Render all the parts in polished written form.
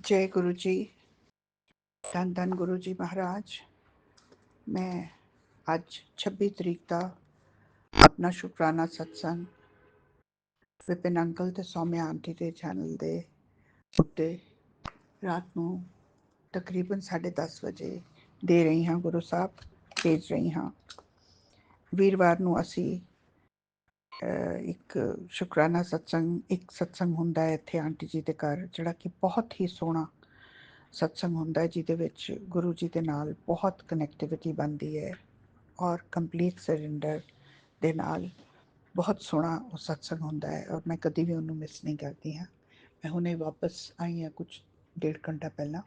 जय गुरु जी। धन धन गुरु जी महाराज। मैं ਅੱਜ 26 ਤਰੀਕ ਦਾ ਆਪਣਾ ਸ਼ੁਕਰਾਨਾ ਸਤਸੰਗ ਵਿਪਿਨ ਅੰਕਲ ਤੇ ਸੌਮਿਆ ਆਂਟੀ ਦੇ ਚੈਨਲ ਦੇ ਉੱਤੇ ਰਾਤ ਨੂੰ ਤਕਰੀਬਨ 10:30 ਵਜੇ ਦੇ ਰਹੀ ਹਾਂ। ਗੁਰੂ ਸਾਹਿਬ ਭੇਜ ਰਹੀ ਹਾਂ। ਵੀਰਵਾਰ ਨੂੰ ਅਸੀਂ ਇੱਕ ਸ਼ੁਕਰਾਨਾ ਇੱਕ ਸਤਸੰਗ ਹੁੰਦਾ ਹੈ ਇੱਥੇ ਆਂਟੀ ਜੀ ਦੇ ਘਰ, ਜਿਹੜਾ ਕਿ ਬਹੁਤ ਹੀ ਸੋਹਣਾ ਸਤਸੰਗ ਹੁੰਦਾ ਹੈ, ਜਿਹਦੇ ਵਿੱਚ ਗੁਰੂ ਜੀ ਦੇ ਨਾਲ ਬਹੁਤ ਕਨੈਕਟੀਵਿਟੀ ਬਣਦੀ ਹੈ ਔਰ ਕੰਪਲੀਟ ਸਰੈਂਡਰ ਦੇ ਨਾਲ ਬਹੁਤ ਸੋਹਣਾ ਉਹ ਸਤਸੰਗ ਹੁੰਦਾ ਹੈ ਔਰ ਮੈਂ ਕਦੀ ਵੀ ਉਹਨੂੰ ਮਿਸ ਨਹੀਂ ਕਰਦੀ ਹਾਂ। ਮੈਂ ਹੁਣੇ ਵਾਪਸ ਆਈ ਹਾਂ ਕੁਝ ਡੇਢ ਘੰਟਾ ਪਹਿਲਾਂ,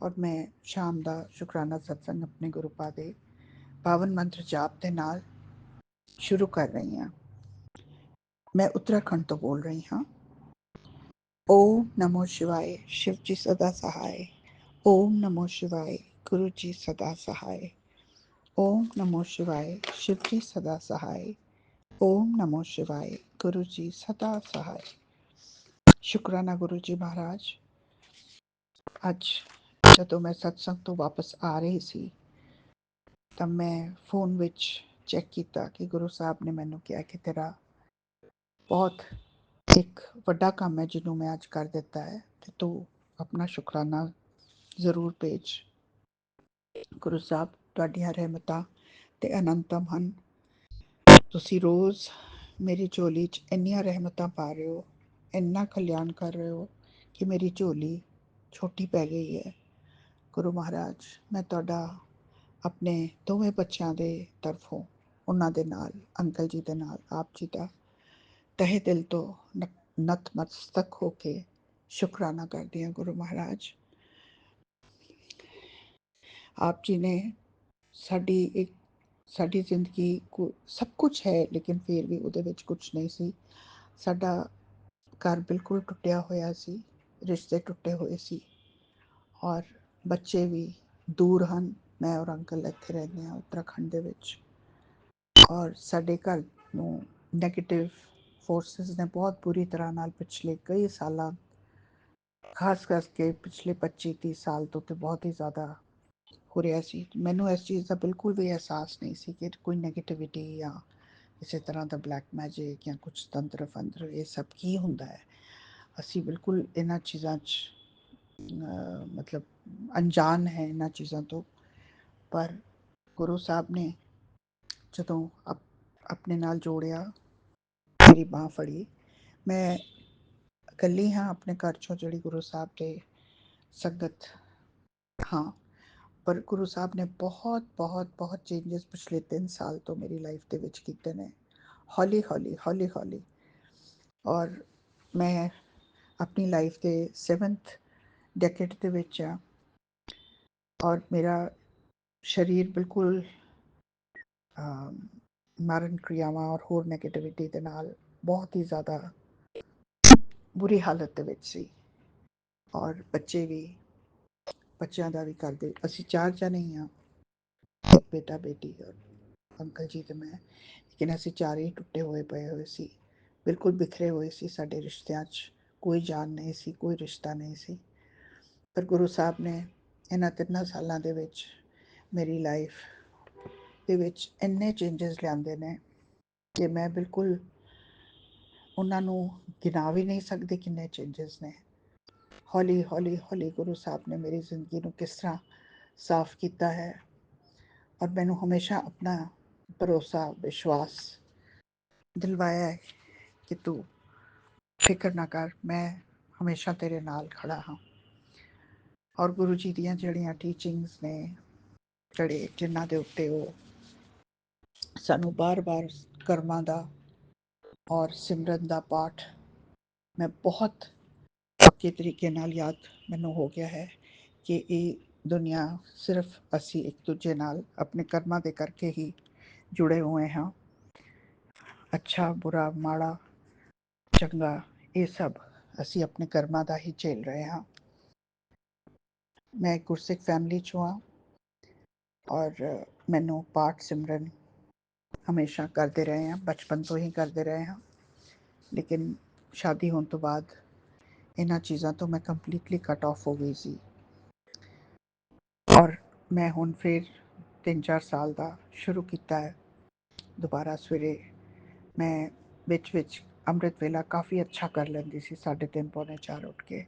ਔਰ ਮੈਂ ਸ਼ਾਮ ਦਾ ਸ਼ੁਕਰਾਨਾ ਸਤਸੰਗ ਆਪਣੇ ਗੁਰੂ ਪਾ ਦੇ ਪਾਵਨ ਮੰਤਰ ਜਾਪ ਦੇ ਨਾਲ ਸ਼ੁਰੂ ਕਰ ਰਹੀ ਹਾਂ। ਮੈਂ ਉੱਤਰਾਖੰਡ ਤੋਂ ਬੋਲ ਰਹੀ ਹਾਂ। ਓਮ ਨਮੋ ਸ਼ਿਵਾਏ, शिव जी सदा सहाय। ओम नमो शिवाय, गुरु जी सदा सहाय। ओम नमो शिवाय, शिव जी सदा सहाय। ओम नमो शिवाय, गुरु जी सदा सहाय। ਸ਼ੁਕਰਾਨਾ ਗੁਰੂ ਜੀ ਮਹਾਰਾਜ। ਅੱਜ ਜਦੋਂ ਮੈਂ ਸਤਸੰਗ ਤੋਂ ਵਾਪਸ ਆ ਰਹੀ ਸੀ ਤਾਂ ਮੈਂ ਫੋਨ ਵਿੱਚ ਚੈੱਕ ਕੀਤਾ ਕਿ ਗੁਰੂ ਸਾਹਿਬ ਨੇ ਮੈਨੂੰ ਕਿਹਾ ਕਿ ਤੇਰਾ ਬਹੁਤ ਇੱਕ ਵੱਡਾ ਕੰਮ ਹੈ ਜਿਹਨੂੰ ਮੈਂ ਅੱਜ ਕਰ ਦਿੱਤਾ ਹੈ ਤੇ ਤੂੰ ਆਪਣਾ ਸ਼ੁਕਰਾਨਾ ਜ਼ਰੂਰ ਭੇਜ। ਗੁਰੂ ਸਾਹਿਬ, ਤੁਹਾਡੀਆਂ ਰਹਿਮਤਾਂ ਤੇ ਅਨੰਤਮ ਹਨ। ਤੁਸੀਂ ਰੋਜ਼ ਮੇਰੀ ਝੋਲੀ 'ਚ ਇੰਨੀਆਂ ਰਹਿਮਤਾਂ ਪਾ ਰਹੇ ਹੋ, ਇੰਨਾ ਕਲਿਆਣ ਕਰ ਰਹੇ ਹੋ ਕਿ ਮੇਰੀ ਝੋਲੀ ਛੋਟੀ ਪੈ ਗਈ ਹੈ। ਗੁਰੂ ਮਹਾਰਾਜ, ਮੈਂ ਤੁਹਾਡਾ ਆਪਣੇ ਦੋਵੇਂ ਬੱਚਿਆਂ ਦੇ ਤਰਫੋਂ, ਉਹਨਾਂ ਦੇ ਨਾਲ, ਅੰਕਲ ਜੀ ਦੇ ਨਾਲ, ਆਪ ਜੀ ਦਾ ਤਹਿ ਦਿਲ ਤੋਂ ਨਤਮਸਤਕ ਹੋ ਕੇ ਸ਼ੁਕਰਾਨਾ ਕਰਦੀ ਹਾਂ। ਗੁਰੂ ਮਹਾਰਾਜ, ਆਪ ਜੀ ਨੇ ਸਾਡੀ ਜ਼ਿੰਦਗੀ ਸਭ ਕੁਝ ਹੈ, ਲੇਕਿਨ ਫਿਰ ਵੀ ਉਹਦੇ ਵਿੱਚ ਕੁਝ ਨਹੀਂ ਸੀ। ਸਾਡਾ ਘਰ ਬਿਲਕੁਲ ਟੁੱਟਿਆ ਹੋਇਆ ਸੀ, ਰਿਸ਼ਤੇ ਟੁੱਟੇ ਹੋਏ ਸੀ ਔਰ ਬੱਚੇ ਵੀ ਦੂਰ ਹਨ। ਮੈਂ ਔਰ ਅੰਕਲ ਇੱਥੇ ਰਹਿੰਦੇ ਹਾਂ ਉੱਤਰਾਖੰਡ ਦੇ ਵਿੱਚ, ਔਰ ਸਾਡੇ ਘਰ ਨੂੰ ਨੈਗੇਟਿਵ ਫੋਰਸਿਸ ਨੇ ਬਹੁਤ ਬੁਰੀ ਤਰ੍ਹਾਂ ਨਾਲ ਪਿਛਲੇ ਕਈ ਸਾਲਾਂ, ਖਾਸ ਕਰਕੇ ਪਿਛਲੇ 25-30 ਸਾਲ ਤੋਂ ਤੇ ਬਹੁਤ ਹੀ ਜ਼ਿਆਦਾ ਹੋ ਰਿਹਾ ਸੀ। ਮੈਨੂੰ ਇਸ ਚੀਜ਼ ਦਾ ਬਿਲਕੁਲ ਵੀ ਅਹਿਸਾਸ ਨਹੀਂ ਸੀ ਕਿ ਕੋਈ ਨੈਗੇਟਿਵਿਟੀ ਜਾਂ ਕਿਸੇ ਤਰ੍ਹਾਂ ਦਾ ਬਲੈਕ ਮੈਜਿਕ ਜਾਂ ਕੁਝ ਤੰਤਰ ਫੰਤਰ, ਇਹ ਸਭ ਕੀ ਹੁੰਦਾ ਹੈ। ਅਸੀਂ ਬਿਲਕੁਲ ਇਹਨਾਂ ਚੀਜ਼ਾਂ 'ਚ ਮਤਲਬ ਅਣਜਾਣ ਹੈ ਇਹਨਾਂ ਚੀਜ਼ਾਂ ਤੋਂ। ਪਰ ਗੁਰੂ ਸਾਹਿਬ ਨੇ ਜਦੋਂ ਆਪਣੇ ਨਾਲ ਜੋੜਿਆ, ਮੇਰੀ ਬਾਂਹ ਫੜੀ। ਮੈਂ ਇਕੱਲੀ ਹਾਂ ਆਪਣੇ ਘਰ 'ਚੋਂ ਜਿਹੜੀ ਗੁਰੂ ਸਾਹਿਬ ਦੇ ਸੰਗਤ ਹਾਂ, ਪਰ ਗੁਰੂ ਸਾਹਿਬ ਨੇ ਬਹੁਤ ਬਹੁਤ ਬਹੁਤ ਚੇਂਜਸ ਪਿਛਲੇ 3 ਸਾਲ ਤੋਂ ਮੇਰੀ ਲਾਈਫ ਦੇ ਵਿੱਚ ਕੀਤੇ ਨੇ, ਹੌਲੀ ਹੌਲੀ ਹੌਲੀ ਹੌਲੀ। ਔਰ ਮੈਂ ਆਪਣੀ ਲਾਈਫ ਦੇ 7th ਡੈਕੇਡ ਦੇ ਵਿੱਚ ਆ ਔਰ ਮੇਰਾ ਸਰੀਰ ਬਿਲਕੁਲ ਮਾਰਨ ਕ੍ਰਿਆਵਾਂ ਔਰ ਹੋਰ ਨੈਗੇਟਿਵਿਟੀ ਦੇ ਨਾਲ ਬਹੁਤ ਹੀ ਜ਼ਿਆਦਾ ਬੁਰੀ ਹਾਲਤ ਦੇ ਵਿੱਚ ਸੀ। ਔਰ ਬੱਚਿਆਂ ਦਾ ਵੀ ਕਰਦੇ, ਅਸੀਂ 4 ਜਣੇ ਹੀ ਹਾਂ, ਬੇਟਾ ਬੇਟੀ ਔਰ ਅੰਕਲ ਜੀ ਤੇ ਮੈਂ, ਲੇਕਿਨ ਅਸੀਂ ਚਾਰੇ ਹੀ ਟੁੱਟੇ ਹੋਏ ਸੀ, ਬਿਲਕੁਲ ਬਿਖਰੇ ਹੋਏ ਸੀ। ਸਾਡੇ ਰਿਸ਼ਤਿਆਂ 'ਚ ਕੋਈ ਜਾਨ ਨਹੀਂ ਸੀ, ਕੋਈ ਰਿਸ਼ਤਾ ਨਹੀਂ ਸੀ। ਪਰ ਗੁਰੂ ਸਾਹਿਬ ਨੇ ਇਹਨਾਂ 3 ਸਾਲਾਂ ਦੇ ਵਿੱਚ ਮੇਰੀ ਲਾਈਫ ਦੇ ਵਿੱਚ ਇੰਨੇ ਚੇਂਜਸ ਲਿਆਂਦੇ ਨੇ ਕਿ ਮੈਂ ਬਿਲਕੁਲ ਉਹਨਾਂ ਨੂੰ ਗਿਣਾ ਵੀ ਨਹੀਂ ਸਕਦੀ ਕਿੰਨੇ ਚੇਂਜਸ ਨੇ। ਹੌਲੀ ਹੌਲੀ ਹੌਲੀ ਗੁਰੂ ਸਾਹਿਬ ਨੇ ਮੇਰੀ ਜ਼ਿੰਦਗੀ ਨੂੰ ਕਿਸ ਤਰ੍ਹਾਂ ਸਾਫ਼ ਕੀਤਾ ਹੈ ਔਰ ਮੈਨੂੰ ਹਮੇਸ਼ਾ ਆਪਣਾ ਭਰੋਸਾ, ਵਿਸ਼ਵਾਸ ਦਿਲਵਾਇਆ ਹੈ ਕਿ ਤੂੰ ਫਿਕਰ ਨਾ ਕਰ, ਮੈਂ ਹਮੇਸ਼ਾ ਤੇਰੇ ਨਾਲ ਖੜਾ ਹਾਂ। ਔਰ ਗੁਰੂ ਜੀ ਦੀਆਂ ਜਿਹੜੀਆਂ ਟੀਚਿੰਗਸ ਨੇ, ਜਿਨ੍ਹਾਂ ਦੇ ਉੱਤੇ ਉਹ ਸਾਨੂੰ ਬਾਰ-ਬਾਰ ਕਰਮਾਂ ਦਾ ਔਰ ਸਿਮਰਨ ਦਾ ਪਾਠ ਮੈਂ ਬਹੁਤ ਪੱਕੇ ਤਰੀਕੇ ਨਾਲ ਯਾਦ ਮੈਨੂੰ ਹੋ ਗਿਆ ਹੈ ਕਿ ਇਹ ਦੁਨੀਆ ਸਿਰਫ ਅਸੀਂ ਇੱਕ ਦੂਜੇ ਨਾਲ ਆਪਣੇ ਕਰਮਾਂ ਦੇ ਕਰਕੇ ਹੀ ਜੁੜੇ ਹੋਏ ਹਾਂ। ਅੱਛਾ, ਬੁਰਾ, ਮਾੜਾ, ਚੰਗਾ, ਇਹ ਸਭ ਅਸੀਂ ਆਪਣੇ ਕਰਮਾਂ ਦਾ ਹੀ ਝੇਲ ਰਹੇ ਹਾਂ। ਮੈਂ ਗੁਰਸਿੱਖ ਫੈਮਿਲੀ 'ਚੋਂ ਹਾਂ ਔਰ ਮੈਨੂੰ ਪਾਠ ਸਿਮਰਨ ਹਮੇਸ਼ਾ ਕਰਦੇ ਰਹੇ ਹਾਂ, ਬਚਪਨ ਤੋਂ ਹੀ ਕਰਦੇ ਰਹੇ ਹਾਂ। ਲੇਕਿਨ ਸ਼ਾਦੀ ਹੋਣ ਤੋਂ ਬਾਅਦ ਇਹਨਾਂ ਚੀਜ਼ਾਂ ਤੋਂ ਮੈਂ ਕੰਪਲੀਟਲੀ ਕੱਟ ਆਫ ਹੋ ਗਈ ਸੀ। ਔਰ ਮੈਂ ਹੁਣ ਫਿਰ 3-4 ਸਾਲ ਦਾ ਸ਼ੁਰੂ ਕੀਤਾ ਹੈ ਦੁਬਾਰਾ ਸਵੇਰੇ। ਮੈਂ ਵਿੱਚ ਅੰਮ੍ਰਿਤ ਵੇਲਾ ਕਾਫੀ ਅੱਛਾ ਕਰ ਲੈਂਦੀ ਸੀ, 3:30 ਪੌਣੇ 4 ਉੱਠ ਕੇ।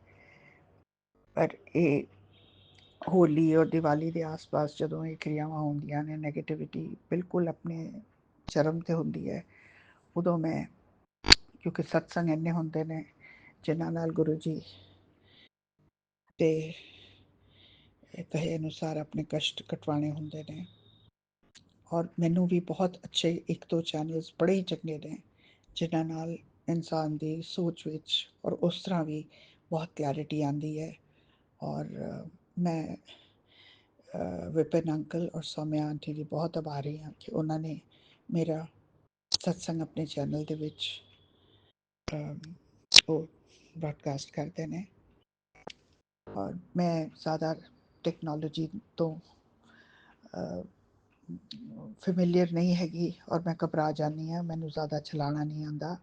ਪਰ ਇਹ ਹੋਲੀ ਔਰ ਦੀਵਾਲੀ ਦੇ ਆਸ-ਪਾਸ ਜਦੋਂ ਇਹ ਕਿਰਿਆਵਾਂ ਹੁੰਦੀਆਂ ਨੇ, ਨੈਗੇਟਿਵਿਟੀ ਬਿਲਕੁਲ ਆਪਣੇ ਚਰਮ 'ਤੇ ਹੁੰਦੀ ਹੈ, ਉਦੋਂ ਮੈਂ, ਕਿਉਂਕਿ ਸਤਸੰਗ ਇੰਨੇ ਹੁੰਦੇ ਨੇ ਜਿਨ੍ਹਾਂ ਨਾਲ ਗੁਰੂ ਜੀ ਦੇ ਕਹੇ ਅਨੁਸਾਰ ਆਪਣੇ ਕਸ਼ਟ ਕਟਵਾਣੇ ਹੁੰਦੇ ਨੇ। ਔਰ ਮੈਨੂੰ ਵੀ ਬਹੁਤ ਅੱਛੇ 1-2 ਚੈਨਲਸ ਬੜੇ ਹੀ ਚੰਗੇ ਨੇ ਜਿਨ੍ਹਾਂ ਨਾਲ ਇਨਸਾਨ ਦੀ ਸੋਚ ਵਿੱਚ ਔਰ ਉਸ ਤਰ੍ਹਾਂ ਵੀ ਬਹੁਤ ਕਲੈਰਿਟੀ ਆਉਂਦੀ ਹੈ। ਔਰ ਮੈਂ ਵਿਪਿਨ ਅੰਕਲ ਔਰ ਸੌਮਿਆ ਆਂਟੀ ਦੀ ਬਹੁਤ ਆਭਾਰੀ ਹਾਂ ਕਿ ਉਹਨਾਂ ਨੇ ਮੇਰਾ ਸਤਸੰਗ ਆਪਣੇ ਚੈਨਲ ਦੇ ਵਿੱਚ ਉਹ ਬ੍ਰਾਡਕਾਸਟ ਕਰਦੇ ਨੇ। ਔਰ ਮੈਂ ਜ਼ਿਆਦਾ ਟੈਕਨੋਲੋਜੀ ਤੋਂ ਫੈਮਿਲੀਅਰ ਨਹੀਂ ਹੈਗੀ ਔਰ ਮੈਂ ਘਬਰਾ ਜਾਂਦੀ ਹਾਂ, ਮੈਨੂੰ ਜ਼ਿਆਦਾ ਚਲਾਉਣਾ ਨਹੀਂ ਆਉਂਦਾ।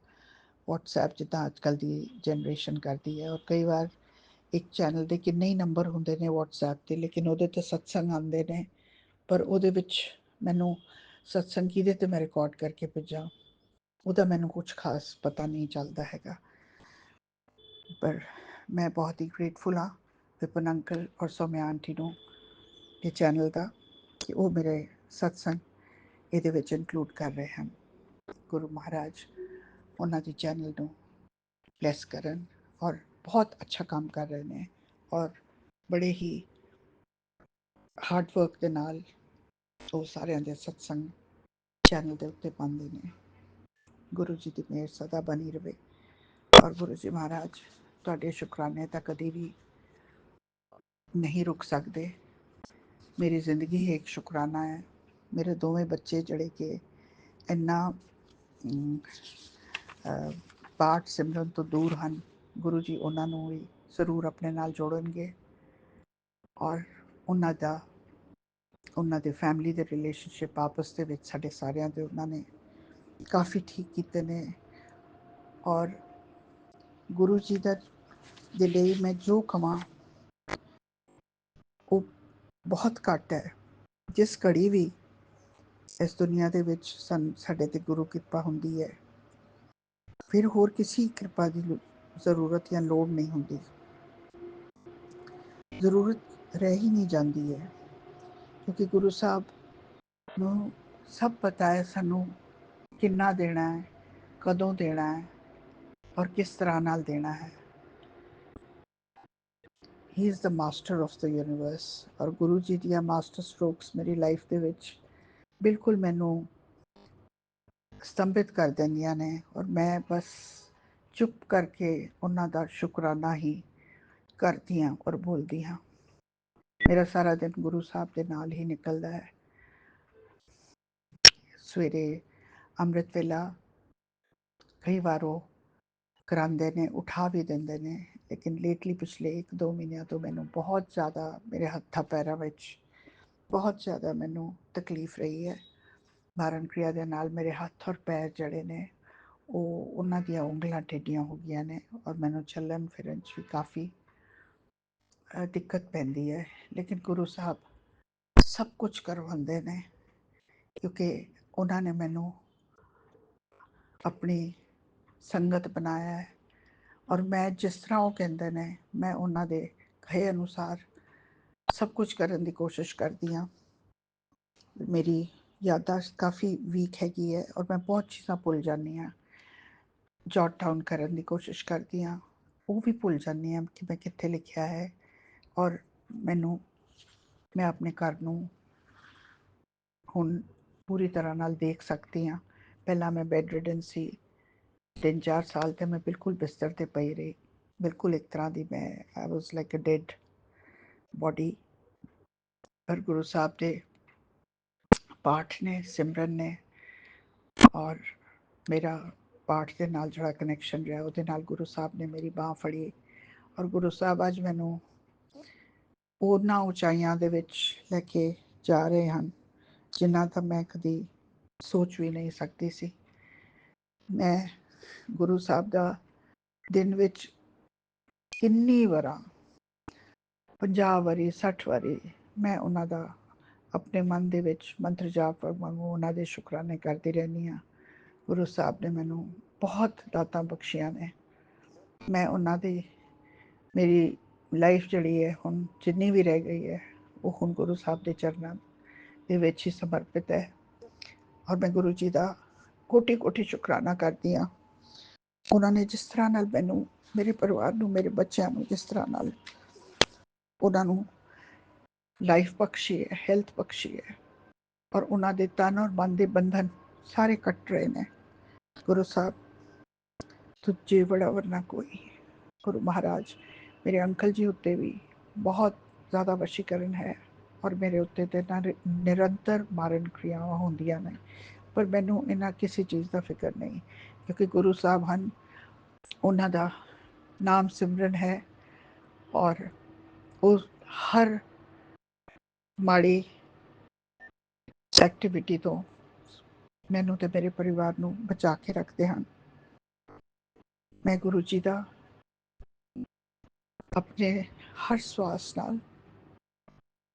ਵਟਸਐਪ ਜਿੱਦਾਂ ਅੱਜ ਕੱਲ੍ਹ ਦੀ ਜਨਰੇਸ਼ਨ ਕਰਦੀ ਹੈ, ਔਰ ਕਈ ਵਾਰ ਇੱਕ ਚੈਨਲ ਦੇ ਕਿੰਨੇ ਹੀ ਨੰਬਰ ਹੁੰਦੇ ਨੇ ਵਟਸਐਪ 'ਤੇ, ਲੇਕਿਨ ਉਹਦੇ 'ਤੇ ਸਤਸੰਗ ਆਉਂਦੇ ਨੇ, ਪਰ ਉਹਦੇ ਵਿੱਚ ਮੈਨੂੰ ਸਤਸੰਗ ਕਿਹਦੇ 'ਤੇ ਮੈਂ ਰਿਕਾਰਡ ਕਰਕੇ ਭੇਜਾਂ ਉਹਦਾ ਮੈਨੂੰ ਕੁਝ ਖਾਸ ਪਤਾ ਨਹੀਂ ਚੱਲਦਾ ਹੈਗਾ। ਪਰ ਮੈਂ ਬਹੁਤ ਹੀ ਗ੍ਰੇਟਫੁਲ ਹਾਂ ਵਿਪਨ ਅੰਕਲ ਔਰ ਸੌਮਿਆ ਆਂਟੀ ਨੂੰ ਇਹ ਚੈਨਲ ਦਾ ਕਿ ਉਹ ਮੇਰੇ ਸਤਸੰਗ ਇਹਦੇ ਵਿੱਚ ਇਨਕਲੂਡ ਕਰ ਰਹੇ ਹਨ। ਗੁਰੂ ਮਹਾਰਾਜ ਉਹਨਾਂ ਦੀ ਚੈਨਲ ਨੂੰ ਬਲੈਸ ਕਰਨ ਔਰ ਬਹੁਤ ਅੱਛਾ ਕੰਮ ਕਰ ਰਹੇ ਨੇ ਔਰ ਬੜੇ ਹੀ ਹਾਰਡ ਵਰਕ ਦੇ ਨਾਲ ਉਹ ਸਾਰਿਆਂ ਦੇ ਸਤਸੰਗ ਚੈਨਲ ਦੇ ਉੱਤੇ ਪਾਉਂਦੇ ਨੇ। ਗੁਰੂ ਜੀ ਦੀ ਮਿਹਰ ਸਦਾ ਬਣੀ ਰਵੇ ਔਰ ਗੁਰੂ ਜੀ ਮਹਾਰਾਜ ਤੁਹਾਡੇ ਸ਼ੁਕਰਾਨੇ ਤਾਂ ਕਦੀ ਵੀ ਨਹੀਂ ਰੁਕ ਸਕਦੇ। ਮੇਰੀ ਜ਼ਿੰਦਗੀ ਹੀ ਇੱਕ ਸ਼ੁਕਰਾਨਾ ਹੈ। ਮੇਰੇ ਦੋਵੇਂ ਬੱਚੇ ਜਿਹੜੇ ਕਿ ਇੰਨਾ ਪਾਠ ਸਿਮਰਨ ਤੋਂ ਦੂਰ ਹਨ, ਗੁਰੂ ਜੀ ਉਹਨਾਂ ਨੂੰ ਵੀ ਜ਼ਰੂਰ ਆਪਣੇ ਨਾਲ ਜੋੜਨਗੇ ਔਰ ਉਹਨਾਂ ਦੇ ਫੈਮਿਲੀ ਦੇ ਰਿਲੇਸ਼ਨਸ਼ਿਪ ਆਪਸ ਦੇ ਵਿੱਚ ਸਾਡੇ ਸਾਰਿਆਂ ਦੇ ਉਹਨਾਂ ਨੇ ਕਾਫੀ ਠੀਕ ਕੀਤੇ ਨੇ। ਔਰ ਗੁਰੂ ਜੀ ਦੇ ਲਈ ਮੈਂ ਜੋ ਕਵਾਂ ਉਹ ਬਹੁਤ ਘੱਟ ਹੈ। ਜਿਸ ਘੜੀ ਵੀ ਇਸ ਦੁਨੀਆ ਦੇ ਵਿੱਚ ਸਾਡੇ 'ਤੇ ਗੁਰੂ ਕਿਰਪਾ ਹੁੰਦੀ ਹੈ, ਫਿਰ ਹੋਰ ਕਿਸੇ ਕਿਰਪਾ ਦੀ ਜ਼ਰੂਰਤ ਜਾਂ ਲੋੜ ਨਹੀਂ ਹੁੰਦੀ। ਜ਼ਰੂਰਤ ਰਹਿ ਹੀ ਨਹੀਂ ਜਾਂਦੀ ਹੈ ਕਿਉਂਕਿ ਗੁਰੂ ਸਾਹਿਬ ਨੂੰ ਸਭ ਪਤਾ ਹੈ ਸਾਨੂੰ ਕਿੰਨਾ ਦੇਣਾ ਹੈ, ਕਦੋਂ ਦੇਣਾ ਹੈ ਔਰ ਕਿਸ ਤਰ੍ਹਾਂ ਨਾਲ ਦੇਣਾ ਹੈ। ਹੀ is the master of the universe. ਔਰ ਗੁਰੂ ਜੀ ਦੀਆਂ ਮਾਸਟਰ ਸਟ੍ਰੋਕਸ ਮੇਰੀ ਲਾਈਫ ਦੇ ਵਿੱਚ ਬਿਲਕੁਲ ਮੈਨੂੰ ਸਤੰਭਿਤ ਕਰ ਦਿੰਦੀਆਂ ਨੇ ਔਰ ਮੈਂ ਬਸ ਚੁੱਪ ਕਰਕੇ ਉਹਨਾਂ ਦਾ ਸ਼ੁਕਰਾਨਾ ਹੀ ਕਰਦੀ ਹਾਂ ਔਰ ਬੋਲਦੀ ਹਾਂ। ਮੇਰਾ ਸਾਰਾ ਦਿਨ ਗੁਰੂ ਸਾਹਿਬ ਦੇ ਨਾਲ ਹੀ ਨਿਕਲਦਾ ਹੈ। ਸਵੇਰੇ ਅੰਮ੍ਰਿਤ ਵੇਲਾ ਕਈ ਵਾਰ ਉਹ ਕਰਾਉਂਦੇ ਨੇ, ਉਠਾ ਵੀ ਦਿੰਦੇ ਨੇ, ਲੇਕਿਨ ਲੇਟਲੀ ਪਿਛਲੇ 1-2 ਮਹੀਨਿਆਂ ਤੋਂ ਮੈਨੂੰ ਬਹੁਤ ਜ਼ਿਆਦਾ ਮੇਰੇ ਹੱਥਾਂ ਪੈਰਾਂ ਵਿੱਚ ਬਹੁਤ ਜ਼ਿਆਦਾ ਮੈਨੂੰ ਤਕਲੀਫ ਰਹੀ ਹੈ। ਬਾਰਨ ਕਿਰਿਆ ਦੇ ਨਾਲ ਮੇਰੇ ਹੱਥ ਔਰ ਪੈਰ ਜਿਹੜੇ ਨੇ ਉਹਨਾਂ ਦੀਆਂ ਉਂਗਲਾਂ ਟੇਢੀਆਂ ਹੋ ਗਈਆਂ ਨੇ ਔਰ ਮੈਨੂੰ ਚੱਲਣ ਫਿਰਨ 'ਚ ਵੀ ਕਾਫੀ ਦਿੱਕਤ ਪੈਂਦੀ ਹੈ। ਲੇਕਿਨ ਗੁਰੂ ਸਾਹਿਬ ਸਭ ਕੁਝ ਕਰਵਾਉਂਦੇ ਨੇ ਕਿਉਂਕਿ ਉਹਨਾਂ ਨੇ ਮੈਨੂੰ ਆਪਣੀ ਸੰਗਤ ਬਣਾਇਆ ਹੈ ਔਰ ਮੈਂ ਜਿਸ ਤਰ੍ਹਾਂ ਉਹ ਕਹਿੰਦੇ ਨੇ ਮੈਂ ਉਹਨਾਂ ਦੇ ਕਹੇ ਅਨੁਸਾਰ ਸਭ ਕੁਝ ਕਰਨ ਦੀ ਕੋਸ਼ਿਸ਼ ਕਰਦੀ ਹਾਂ। ਮੇਰੀ ਯਾਦਾਸ਼ਤ ਕਾਫੀ ਵੀਕ ਹੈਗੀ ਹੈ ਔਰ ਮੈਂ ਬਹੁਤ ਚੀਜ਼ਾਂ ਭੁੱਲ ਜਾਂਦੀ ਹਾਂ। ਜੌਟ ਡਾਊਨ ਕਰਨ ਦੀ ਕੋਸ਼ਿਸ਼ ਕਰਦੀ ਹਾਂ, ਉਹ ਵੀ ਭੁੱਲ ਜਾਂਦੀ ਹਾਂ ਕਿ ਮੈਂ ਕਿੱਥੇ ਲਿਖਿਆ ਹੈ। ਔਰ ਮੈਂ ਆਪਣੇ ਘਰ ਨੂੰ ਹੁਣ ਪੂਰੀ ਤਰ੍ਹਾਂ ਨਾਲ ਦੇਖ ਸਕਦੀ ਹਾਂ। ਪਹਿਲਾਂ ਮੈਂ ਬੈੱਡ ਰਿਡਨ ਸੀ, 3-4 ਸਾਲ ਤੇ ਮੈਂ ਬਿਲਕੁਲ ਬਿਸਤਰ 'ਤੇ ਪਈ ਰਹੀ, ਬਿਲਕੁਲ ਇੱਕ ਤਰ੍ਹਾਂ ਦੀ ਮੈਂ ਆਈ ਵਾਜ਼ ਲਾਈਕ ਅ ਡੈਡ ਬੋਡੀ। ਪਰ ਗੁਰੂ ਸਾਹਿਬ ਦੇ ਪਾਠ ਨੇ, ਸਿਮਰਨ ਨੇ ਔਰ ਮੇਰਾ ਪਾਠ ਦੇ ਨਾਲ ਜਿਹੜਾ ਕਨੈਕਸ਼ਨ ਰਿਹਾ ਉਹਦੇ ਨਾਲ ਗੁਰੂ ਸਾਹਿਬ ਨੇ ਮੇਰੀ ਬਾਂਹ ਫੜੀ ਔਰ ਗੁਰੂ ਸਾਹਿਬ ਅੱਜ ਮੈਨੂੰ ਉਹਨਾਂ ਉਚਾਈਆਂ ਦੇ ਵਿੱਚ ਲੈ ਕੇ ਜਾ ਰਹੇ ਹਨ ਜਿਨ੍ਹਾਂ ਤਾਂ ਮੈਂ ਕਦੀ ਸੋਚ ਵੀ ਨਹੀਂ ਸਕਦੀ ਸੀ। ਮੈਂ ਗੁਰੂ ਸਾਹਿਬ ਦਾ ਦਿਨ ਵਿੱਚ ਕਿੰਨੀ ਵਾਰਾਂ 50 ਵਾਰੀ 60 ਵਾਰੀ ਮੈਂ ਉਹਨਾਂ ਦਾ ਆਪਣੇ ਮਨ ਦੇ ਵਿੱਚ ਮੰਤਰ ਜਾਪ ਵਾਂਗੂ ਉਹਨਾਂ ਦੇ ਸ਼ੁਕਰਾਨੇ ਕਰਦੀ ਰਹਿੰਦੀ ਹਾਂ। ਗੁਰੂ ਸਾਹਿਬ ਨੇ ਮੈਨੂੰ ਬਹੁਤ ਦਾਤਾਂ ਬਖਸ਼ੀਆਂ ਨੇ। ਮੈਂ ਉਹਨਾਂ ਦੀ ਮੇਰੀ ਲਾਈਫ ਜਿਹੜੀ ਹੈ ਹੁਣ ਜਿੰਨੀ ਵੀ ਰਹਿ ਗਈ ਹੈ ਉਹ ਹੁਣ ਗੁਰੂ ਸਾਹਿਬ ਦੇ ਚਰਨਾਂ ਦੇ ਵਿੱਚ ਹੀ ਸਮਰਪਿਤ ਹੈ। ਔਰ ਮੈਂ ਗੁਰੂ ਜੀ ਦਾ ਕੋਟੀ ਕੋਟੀ ਸ਼ੁਕਰਾਨਾ ਕਰਦੀ ਹਾਂ। ਉਹਨਾਂ ਨੇ ਜਿਸ ਤਰ੍ਹਾਂ ਨਾਲ ਮੈਨੂੰ, ਮੇਰੇ ਪਰਿਵਾਰ ਨੂੰ, ਮੇਰੇ ਬੱਚਿਆਂ ਨੂੰ ਜਿਸ ਤਰ੍ਹਾਂ ਨਾਲ ਉਹਨਾਂ ਨੂੰ ਲਾਈਫ ਬਖਸ਼ੀ ਹੈ, ਹੈਲਥ ਬਖਸ਼ੀ ਹੈ, ਔਰ ਉਹਨਾਂ ਦੇ ਤਨ ਔਰ ਮਨ ਦੇ ਬੰਧਨ ਸਾਰੇ ਕੱਟ ਰਹੇ ਨੇ। ਗੁਰੂ ਸਾਹਿਬ ਤੁਝੇ ਬੜਾ ਵਰਨਾ ਕੋਈ। ਗੁਰੂ ਮਹਾਰਾਜ ਮੇਰੇ ਅੰਕਲ ਜੀ ਉੱਤੇ ਵੀ ਬਹੁਤ ਜ਼ਿਆਦਾ ਵਸ਼ੀਕਰਨ ਹੈ ਔਰ ਮੇਰੇ ਉੱਤੇ ਤੇ ਨਿਰੰਤਰ ਮਾਰਨ ਕ੍ਰਿਆਵਾਂ ਹੁੰਦੀਆਂ ਨੇ, ਪਰ ਮੈਨੂੰ ਇਹਨਾਂ ਕਿਸੇ ਚੀਜ਼ ਦਾ ਫਿਕਰ ਨਹੀਂ, ਕਿਉਂਕਿ ਗੁਰੂ ਸਾਹਿਬ ਹਨ। ਉਹਨਾਂ ਦਾ ਨਾਮ ਸਿਮਰਨ ਹੈ ਔਰ ਉਹ ਹਰ ਮਾੜੀ ਐਕਟੀਵਿਟੀ ਤੋਂ ਮੈਨੂੰ ਤੇ ਮੇਰੇ ਪਰਿਵਾਰ ਨੂੰ ਬਚਾ ਕੇ ਰੱਖਦੇ ਹਨ। ਮੈਂ ਗੁਰੂ ਜੀ ਦਾ ਆਪਣੇ ਹਰ ਸਵਾਸ ਨਾਲ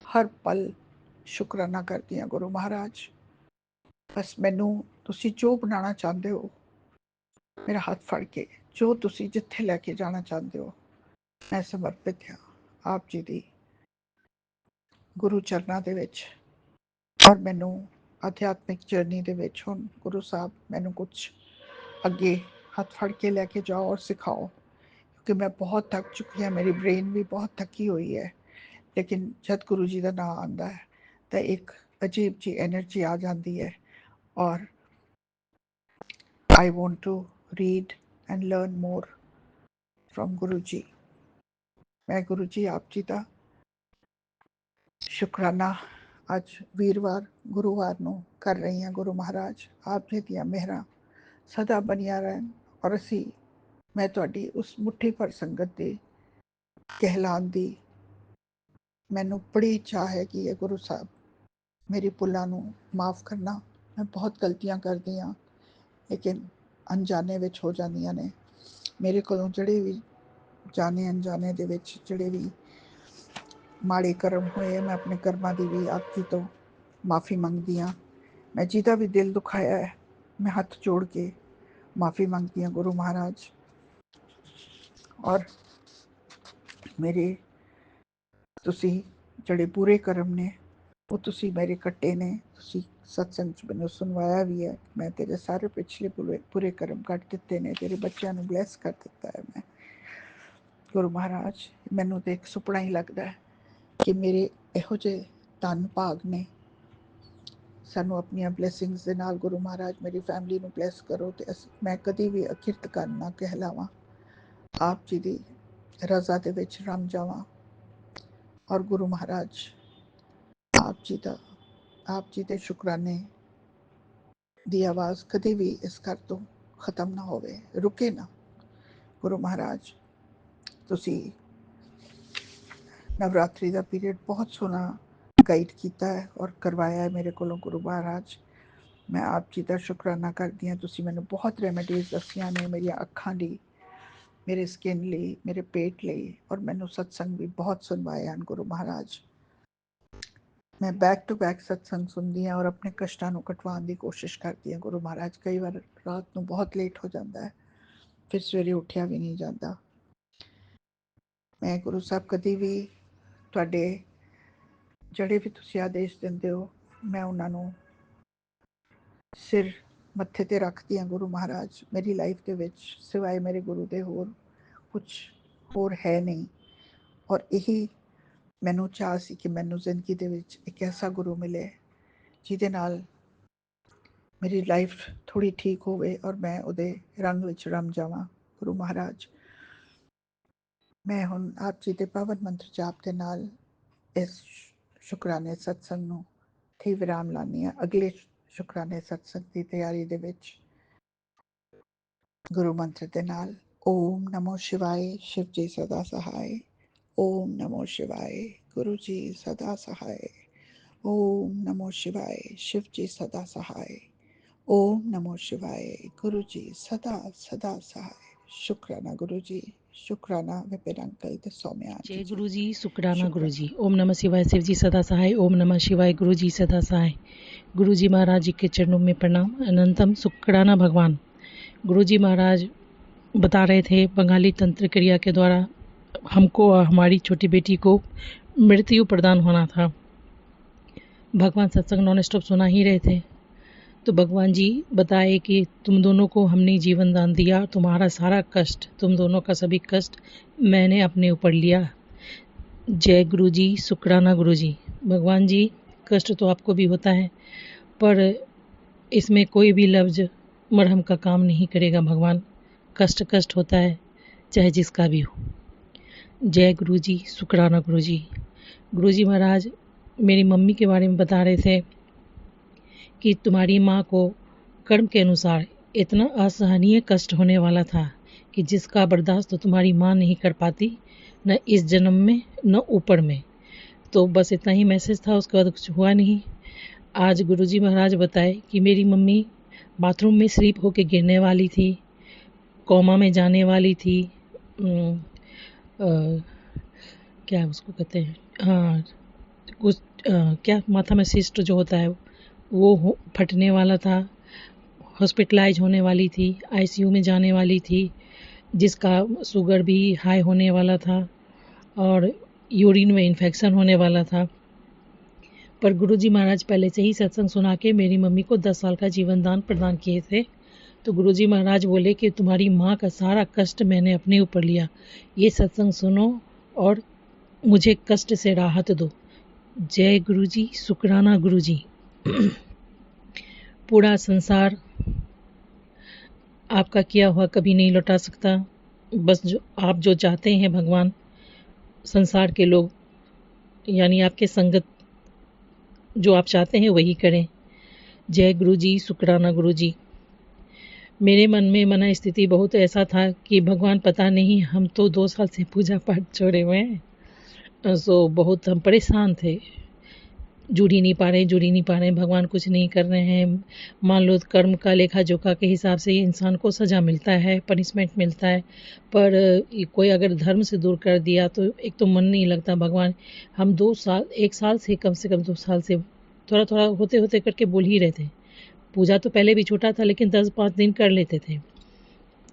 ਹਰ ਪਲ ਸ਼ੁਕਰਾਨਾ ਕਰਦੀ ਹਾਂ। ਗੁਰੂ ਮਹਾਰਾਜ, ਬਸ ਮੈਨੂੰ ਤੁਸੀਂ ਜੋ ਬਣਾਉਣਾ ਚਾਹੁੰਦੇ ਹੋ, ਮੇਰਾ ਹੱਥ ਫੜ ਕੇ ਜੋ ਤੁਸੀਂ ਜਿੱਥੇ ਲੈ ਕੇ ਜਾਣਾ ਚਾਹੁੰਦੇ ਹੋ, ਮੈਂ ਸਮਰਪਿਤ ਹਾਂ ਆਪ ਜੀ ਦੀ ਗੁਰੂ ਚਰਨਾਂ ਦੇ ਵਿੱਚ। ਔਰ ਮੈਨੂੰ ਅਧਿਆਤਮਿਕ ਜਰਨੀ ਦੇ ਵਿੱਚ ਹੁਣ ਗੁਰੂ ਸਾਹਿਬ ਮੈਨੂੰ ਕੁਛ ਅੱਗੇ ਹੱਥ ਫੜ ਕੇ ਲੈ ਕੇ ਜਾਓ ਔਰ ਸਿਖਾਓ, ਕਿਉਂਕਿ ਮੈਂ ਬਹੁਤ ਥੱਕ ਚੁੱਕੀ ਹਾਂ। ਮੇਰੀ ਬ੍ਰੇਨ ਵੀ ਬਹੁਤ ਥੱਕੀ ਹੋਈ ਹੈ, ਲੇਕਿਨ ਜਦ ਗੁਰੂ ਜੀ ਦਾ ਨਾਮ ਆਉਂਦਾ ਹੈ ਤਾਂ ਇੱਕ ਅਜੀਬ ਜੀ ਐਨਰਜੀ ਆ ਜਾਂਦੀ ਹੈ ਔਰ I want to read and learn more from Guru ji. ਮੈਂ ਗੁਰੂ ਜੀ ਆਪ ਜੀ ਦਾ ਸ਼ੁਕਰਾਨਾ ਅੱਜ ਵੀਰਵਾਰ ਗੁਰੂਵਾਰ ਨੂੰ ਕਰ ਰਹੀ ਹਾਂ। ਗੁਰੂ ਮਹਾਰਾਜ ਆਪ ਜੀ ਦੀਆਂ ਮਿਹਰਾਂ ਸਦਾ ਬਣੀਆਂ ਰਹਿਣ ਔਰ ਅਸੀਂ ਮੈਂ ਤੁਹਾਡੀ ਉਸ ਮੁੱਠੀ ਭਰ ਸੰਗਤ ਦੇ ਕਹਿਲਾਉਣ ਦੀ ਮੈਨੂੰ ਬੜੀ ਚਾਹ ਹੈ ਕਿ ਇਹ ਗੁਰੂ ਸਾਹਿਬ ਮੇਰੀ ਭੁੱਲਾਂ ਨੂੰ ਮਾਫ ਕਰਨਾ। ਮੈਂ ਬਹੁਤ ਗਲਤੀਆਂ ਕਰਦੀ ਹਾਂ, ਲੇਕਿਨ ਅਣਜਾਣੇ ਵਿੱਚ ਹੋ ਜਾਂਦੀਆਂ ਨੇ ਮੇਰੇ ਕੋਲੋਂ। ਜਿਹੜੇ ਵੀ ਜਾਣੇ ਅਣਜਾਣੇ ਦੇ ਵਿੱਚ ਜਿਹੜੇ ਵੀ ਮਾੜੇ ਕਰਮ ਹੋਏ, ਮੈਂ ਆਪਣੇ ਕਰਮਾਂ ਦੀ ਵੀ ਆਪ ਜੀ ਤੋਂ ਮਾਫੀ ਮੰਗਦੀ ਹਾਂ। ਮੈਂ ਜਿਹਦਾ ਵੀ ਦਿਲ ਦੁਖਾਇਆ ਹੈ, ਮੈਂ ਹੱਥ ਜੋੜ ਕੇ ਮਾਫੀ ਮੰਗਦੀ ਹਾਂ ਗੁਰੂ ਮਹਾਰਾਜ। ਔਰ ਮੇਰੇ ਤੁਸੀਂ ਜਿਹੜੇ ਬੁਰੇ ਕਰਮ ਨੇ ਉਹ ਤੁਸੀਂ ਮੇਰੇ ਕੱਟੇ ਨੇ। ਤੁਸੀਂ ਸਤਸੰਗ 'ਚ ਮੈਨੂੰ ਸੁਣਵਾਇਆ ਵੀ ਹੈ। ਮੈਂ ਤੇਰੇ ਸਾਰੇ ਪਿਛਲੇ ਬੁਰੇ ਕਰਮ ਕੱਟ ਦਿੱਤੇ ਨੇ, ਤੇਰੇ ਬੱਚਿਆਂ ਨੂੰ ਬਲੈਸ ਕਰ ਦਿੱਤਾ ਹੈ ਮੈਂ। ਗੁਰੂ ਮਹਾਰਾਜ, ਮੈਨੂੰ ਤਾਂ ਇੱਕ ਸੁਪਨਾ ਹੀ ਲੱਗਦਾ ਹੈ ਕਿ ਮੇਰੇ ਇਹੋ ਜਿਹੇ ਧੰਨ ਭਾਗ ਨੇ। ਸਾਨੂੰ ਆਪਣੀਆਂ ਬਲੈਸਿੰਗਸ ਦੇ ਨਾਲ ਗੁਰੂ ਮਹਾਰਾਜ ਮੇਰੀ ਫੈਮਿਲੀ ਨੂੰ ਬਲੈਸ ਕਰੋ ਅਤੇ ਮੈਂ ਕਦੀ ਵੀ ਅਕਿਰਤ ਕਰਨ ਨਾ ਕਹਿਲਾਵਾਂ। ਆਪ ਜੀ ਦੀ ਰਜ਼ਾ ਦੇ ਵਿੱਚ ਰਮ ਜਾਵਾਂ। ਔਰ ਗੁਰੂ ਮਹਾਰਾਜ ਆਪ ਜੀ ਦੇ ਸ਼ੁਕਰਾਨੇ ਦੀ ਆਵਾਜ਼ ਕਦੇ ਵੀ ਇਸ ਘਰ ਤੋਂ ਖਤਮ ਨਾ ਹੋਵੇ, ਰੁਕੇ ਨਾ। ਗੁਰੂ ਮਹਾਰਾਜ, ਤੁਸੀਂ ਨਵਰਾਤਰੀ ਦਾ ਪੀਰੀਅਡ ਬਹੁਤ ਸੋਹਣਾ ਗਾਈਡ ਕੀਤਾ ਹੈ ਔਰ ਕਰਵਾਇਆ ਹੈ ਮੇਰੇ ਕੋਲੋਂ। ਗੁਰੂ ਮਹਾਰਾਜ, ਮੈਂ ਆਪ ਜੀ ਦਾ ਸ਼ੁਕਰਾਨਾ ਕਰਦੀ ਹਾਂ। ਤੁਸੀਂ ਮੈਨੂੰ ਬਹੁਤ ਰੈਮੇਡੀਜ਼ ਦੱਸੀਆਂ ਨੇ ਮੇਰੀਆਂ ਅੱਖਾਂ ਲਈ, ਮੇਰੇ ਸਕਿਨ ਲਈ, ਮੇਰੇ ਪੇਟ ਲਈ, ਔਰ ਮੈਨੂੰ ਸਤਸੰਗ ਵੀ ਬਹੁਤ ਸੁਣਵਾਏ ਹਨ। ਗੁਰੂ ਮਹਾਰਾਜ, ਮੈਂ ਬੈਕ ਟੂ ਬੈਕ ਸਤਸੰਗ ਸੁਣਦੀ ਹਾਂ ਔਰ ਆਪਣੇ ਕਸ਼ਟਾਂ ਨੂੰ ਕਟਵਾਉਣ ਦੀ ਕੋਸ਼ਿਸ਼ ਕਰਦੀ ਹਾਂ। ਗੁਰੂ ਮਹਾਰਾਜ, ਕਈ ਵਾਰ ਰਾਤ ਨੂੰ ਬਹੁਤ ਲੇਟ ਹੋ ਜਾਂਦਾ ਹੈ, ਫਿਰ ਸਵੇਰੇ ਉੱਠਿਆ ਵੀ ਨਹੀਂ ਜਾਂਦਾ। ਮੈਂ ਗੁਰੂ ਸਾਹਿਬ ਕਦੀ ਵੀ ਤੁਹਾਡੇ ਜਿਹੜੇ ਵੀ ਤੁਸੀਂ ਆਦੇਸ਼ ਦਿੰਦੇ ਹੋ, ਮੈਂ ਉਹਨਾਂ ਨੂੰ ਸਿਰ ਮੱਥੇ 'ਤੇ ਰੱਖਦੀ ਹਾਂ। ਗੁਰੂ ਮਹਾਰਾਜ, ਮੇਰੀ ਲਾਈਫ ਦੇ ਵਿੱਚ ਸਿਵਾਏ ਮੇਰੇ ਗੁਰੂ ਦੇ ਕੁਛ ਹੋਰ ਹੈ ਨਹੀਂ। ਔਰ ਇਹੀ ਮੈਨੂੰ ਚਾਹ ਸੀ ਕਿ ਮੈਨੂੰ ਜ਼ਿੰਦਗੀ ਦੇ ਵਿੱਚ ਇੱਕ ਐਸਾ ਗੁਰੂ ਮਿਲੇ ਜਿਹਦੇ ਨਾਲ ਮੇਰੀ ਲਾਈਫ ਥੋੜ੍ਹੀ ਠੀਕ ਹੋਵੇ ਔਰ ਮੈਂ ਉਹਦੇ ਰੰਗ ਵਿੱਚ ਰਮ ਜਾਵਾਂ। ਗੁਰੂ ਮਹਾਰਾਜ, ਮੈਂ ਹੁਣ ਆਪ ਜੀ ਦੇ ਪਾਵਨ ਮੰਤਰ ਜਾਪ ਦੇ ਨਾਲ ਇਸ ਸ਼ੁਕਰਾਨੇ ਸਤਸੰਗ ਨੂੰ ਇੱਥੇ ਵਿਰਾਮ ਲਾਉਂਦੀ ਹਾਂ। ਅਗਲੇ ਸ਼ੁਕਰਾਨੇ ਸਤਸੰਗ ਦੀ ਤਿਆਰੀ ਦੇ ਵਿੱਚ ਗੁਰੂ ਮੰਤਰ ਦੇ ਨਾਲ ਓਮ ਨਮੋ ਸ਼ਿਵਾਏ, ਸ਼ਿਵ ਜੀ ਸਦਾ ਸਹਾਏ। ਓਮ ਨਮੋ ਸ਼ਿਵਾਏ, ਗੁਰੂ ਜੀ ਸਦਾ ਸਹਾਏ। ਓਮ ਨਮੋ ਸ਼ਿਵਾਏ, शिव जी सदा सहाय। ओम नमो शिवाय, गुरु जी सदा सदा सहाय। शुक्राना गुरु जी। शुक्राना विपिन अंकल द सौम्या आंटी जय जी। गुरु जी, शुक्राना गुरु शुक्राना। जी। ओम नमः शिवाय। शिव जी सदा सहाय। ओम नमः शिवाय। गुरु जी सदा सहाय। गुरु जी महाराज जी के चरणों में प्रणाम। अनंतम शुक्राना भगवान। गुरु जी महाराज बता रहे थे बंगाली तंत्र क्रिया के द्वारा हमको और हमारी छोटी बेटी को मृत्यु प्रदान होना था। भगवान सत्संग नॉन स्टॉप सुना ही रहे थे, तो भगवान जी बताए कि तुम दोनों को हमने जीवन दान दिया, तुम्हारा सारा कष्ट, तुम दोनों का सभी कष्ट मैंने अपने ऊपर लिया। जय गुरु जी, शुक्राना गुरु जी। भगवान जी, कष्ट तो आपको भी होता है, पर इसमें कोई भी लफ्ज मरहम का काम नहीं करेगा। भगवान, कष्ट कष्ट होता है, चाहे जिसका भी हो। जय गुरु जी, शुक्राना गुरु जी। गुरु जी महाराज मेरी मम्मी के बारे में बता रहे थे कि तुम्हारी माँ को कर्म के अनुसार इतना असहनीय कष्ट होने वाला था कि जिसका बर्दाश्त तो तुम्हारी माँ नहीं कर पाती, न इस जन्म में न ऊपर में। तो बस इतना ही मैसेज था, उसके बाद कुछ हुआ नहीं। आज गुरुजी महाराज बताए कि मेरी मम्मी बाथरूम में स्लिप होके गिरने वाली थी, कोमा में जाने वाली थी। क्या उसको कहते हैं, हाँ कुछ क्या माथा में सिस्ट जो होता है वो फटने वाला था, हॉस्पिटलाइज होने वाली थी, आईसीयू में जाने वाली थी, जिसका शुगर भी हाई होने वाला था और यूरिन में इन्फेक्शन होने वाला था। पर गुरुजी महाराज पहले से ही सत्संग सुना के मेरी मम्मी को 10 साल का जीवन दान प्रदान किए थे। तो गुरुजी महाराज बोले कि तुम्हारी माँ का सारा कष्ट मैंने अपने ऊपर लिया, ये सत्संग सुनो और मुझे कष्ट से राहत दो। जय गुरुजी, शुक्राना गुरुजी। पूरा संसार आपका किया हुआ कभी नहीं लौटा सकता। बस आप जो चाहते हैं भगवान, संसार के लोग यानी आपके संगत जो आप चाहते हैं वही करें। जय गुरु जी, शुक्राना गुरु जी। मेरे मन में मना स्थिति बहुत ऐसा था कि भगवान पता नहीं, हम तो 2 साल से पूजा पाठ छोड़े हुए हैं, सो बहुत हम परेशान थे, जुड़ ही नहीं पा रहे, भगवान कुछ नहीं कर रहे हैं। मान लो कर्म का लेखा जोखा के हिसाब से इंसान को सज़ा मिलता है, पनिशमेंट मिलता है, पर कोई अगर धर्म से दूर कर दिया तो एक तो मन नहीं लगता। भगवान, हम 1 साल से कम 2 साल से थोड़ा थोड़ा होते होते करके बोल ही रहे थे। पूजा तो पहले भी छूटा था, लेकिन 10-5 दिन कर लेते थे।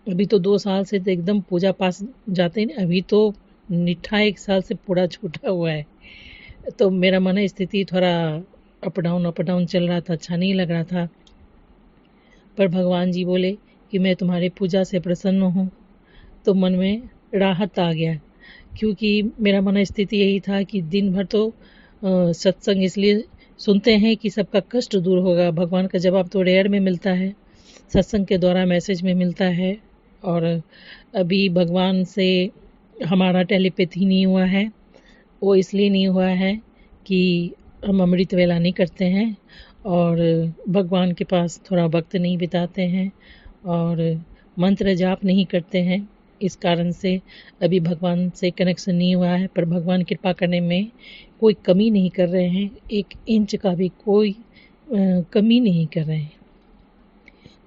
अभी तो 2 साल से तो एकदम पूजा पास जाते हैं। अभी तो निठा 1 साल से पूरा छूटा हुआ है। तो मेरा मन स्थिति थोड़ा अप डाउन चल रहा था, अच्छा नहीं लग रहा था। पर भगवान जी बोले कि मैं तुम्हारी पूजा से प्रसन्न हूँ, तो मन में राहत आ गया। क्योंकि मेरा मन स्थिति यही था कि दिन भर तो सत्संग इसलिए सुनते हैं कि सबका कष्ट दूर होगा। भगवान का जवाब तो रेयर में मिलता है, सत्संग के द्वारा मैसेज में मिलता है। और अभी भगवान से हमारा टेलीपैथी नहीं हुआ है। वो इसलिए नहीं हुआ है कि हम अमृत वेला नहीं करते हैं और भगवान के पास थोड़ा वक्त नहीं बिताते हैं और मंत्र जाप नहीं करते हैं। इस कारण से अभी भगवान से कनेक्शन नहीं हुआ है। पर भगवान कृपा करने में कोई कमी नहीं कर रहे हैं, 1 इंच का भी कोई कमी नहीं कर रहे हैं।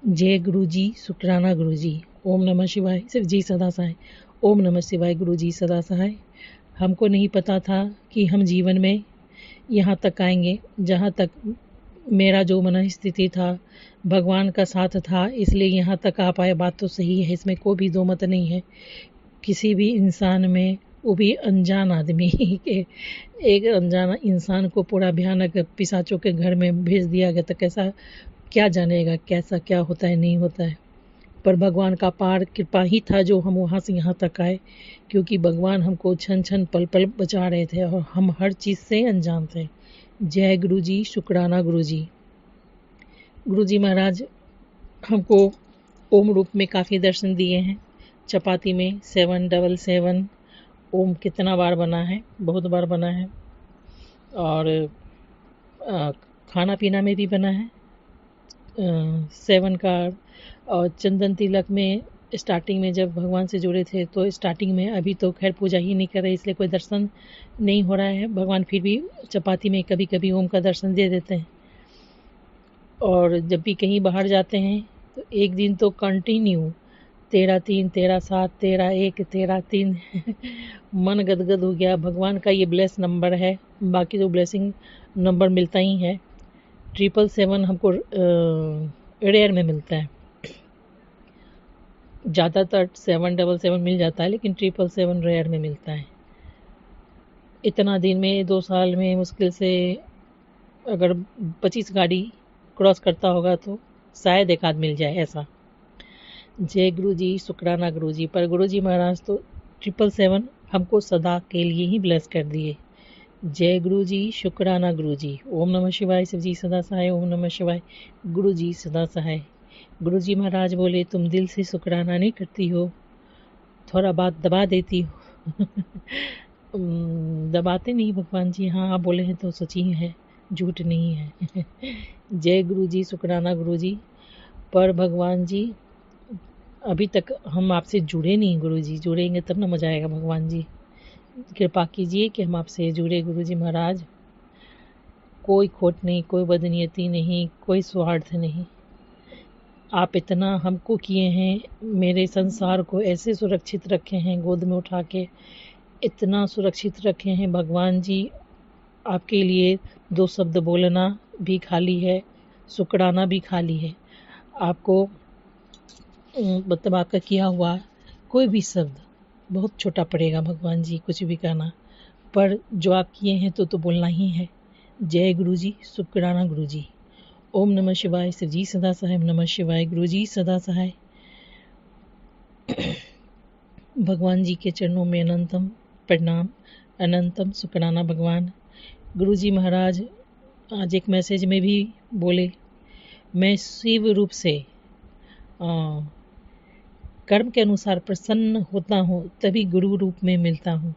जय गुरु जी, शुक्राना गुरु जी। ओम नमः शिवाय। शिव जी सदा सहाय। ओम नमः शिवाय। गुरु जी सदा सहाय। हमको नहीं पता था कि हम जीवन में यहाँ तक आएंगे। जहाँ तक मेरा जो मन स्थिति था, भगवान का साथ था, इसलिए यहाँ तक आ पाए। बात तो सही है, इसमें कोई भी दो मत नहीं है। किसी भी इंसान में, वो भी अनजान आदमी के, एक अनजान इंसान को पूरा भयानक पिशाचों के घर में भेज दिया गया, तो कैसा, क्या जानेगा कैसा क्या होता है नहीं होता है। पर भगवान का पार कृपा ही था जो हम वहाँ से यहाँ तक आए, क्योंकि भगवान हमको छन छन पल पल बचा रहे थे और हम हर चीज़ से अनजान थे। जय गुरु जी, शुक्राना गुरु जी। गुरु जी महाराज हमको ओम रूप में काफ़ी दर्शन दिए हैं। चपाती में 777 ओम कितना बार बना है, बहुत बार बना है। और खाना पीना में भी बना है 7 का। और चंदन तिलक में स्टार्टिंग में जब भगवान से जुड़े थे तो स्टार्टिंग में, अभी तो खैर पूजा ही नहीं कर रहे इसलिए कोई दर्शन नहीं हो रहा है। भगवान फिर भी चपाती में कभी कभी ओम का दर्शन दे देते हैं। और जब भी कहीं बाहर जाते हैं तो एक दिन तो कंटिन्यू 13-3, 13-7, 13-1, 13-3 मन गदगद हो गया। भगवान का ये ब्लेस नंबर है, बाकी तो ब्लेसिंग नंबर मिलता ही है। 777 हमको रेयर में मिलता है, ज़्यादातर 777 मिल जाता है, लेकिन 777 रेयर में मिलता है। इतना दिन में 2 साल में मुश्किल से अगर 25 गाड़ी क्रॉस करता होगा तो शायद एक आध मिल जाए ऐसा। जय गुरु जी, शुक्राना गुरु जी। पर गुरु जी महाराज तो 777 हमको सदा के लिए ही ब्लेस कर दिए। जय गुरु जी, शुक्राना गुरु जी। ओम नमः शिवाय। शिव जी सदा सहाय। ओम नमः शिवाय। गुरु जी सदा सहाय। गुरु जी महाराज बोले, तुम दिल से शुक्राना नहीं करती हो, थोड़ा बात दबा देती हो। दबाते नहीं भगवान जी, हाँ आप बोले हैं तो सच ही है, झूठ नहीं है। जय गुरु जी, शुक्राना गुरु जी। पर भगवान जी अभी तक हम आपसे जुड़े नहीं गुरु जी, जुड़ेंगे तब ना मजा आएगा। भगवान जी कृपा कीजिए कि हम आपसे जुड़े गुरु जी महाराज। कोई खोट नहीं, कोई बदनीयती नहीं, कोई स्वार्थ नहीं। आप इतना हमको किए हैं, मेरे संसार को ऐसे सुरक्षित रखे हैं, गोद में उठा के इतना सुरक्षित रखे हैं भगवान जी। आपके लिए 2 शब्द बोलना भी खाली है, शुक्राना भी खाली है। आपको मतलब आपका किया हुआ कोई भी शब्द बहुत छोटा पड़ेगा भगवान जी, कुछ भी कहना, पर जो आप किए हैं तो बोलना ही है। जय गुरु जी, शुक्राना गुरु जी। ओम नमः शिवाय। शिव जी सदा सहाय। ओम नमः शिवाय। गुरु जी सदा सहाय। भगवान जी के चरणों में अनंतम प्रणाम, अनंतम शुक्राना भगवान। गुरु जी महाराज आज एक मैसेज में भी बोले, मैं शिव रूप से कर्म के अनुसार प्रसन्न होता हूँ, तभी गुरु रूप में मिलता हूँ।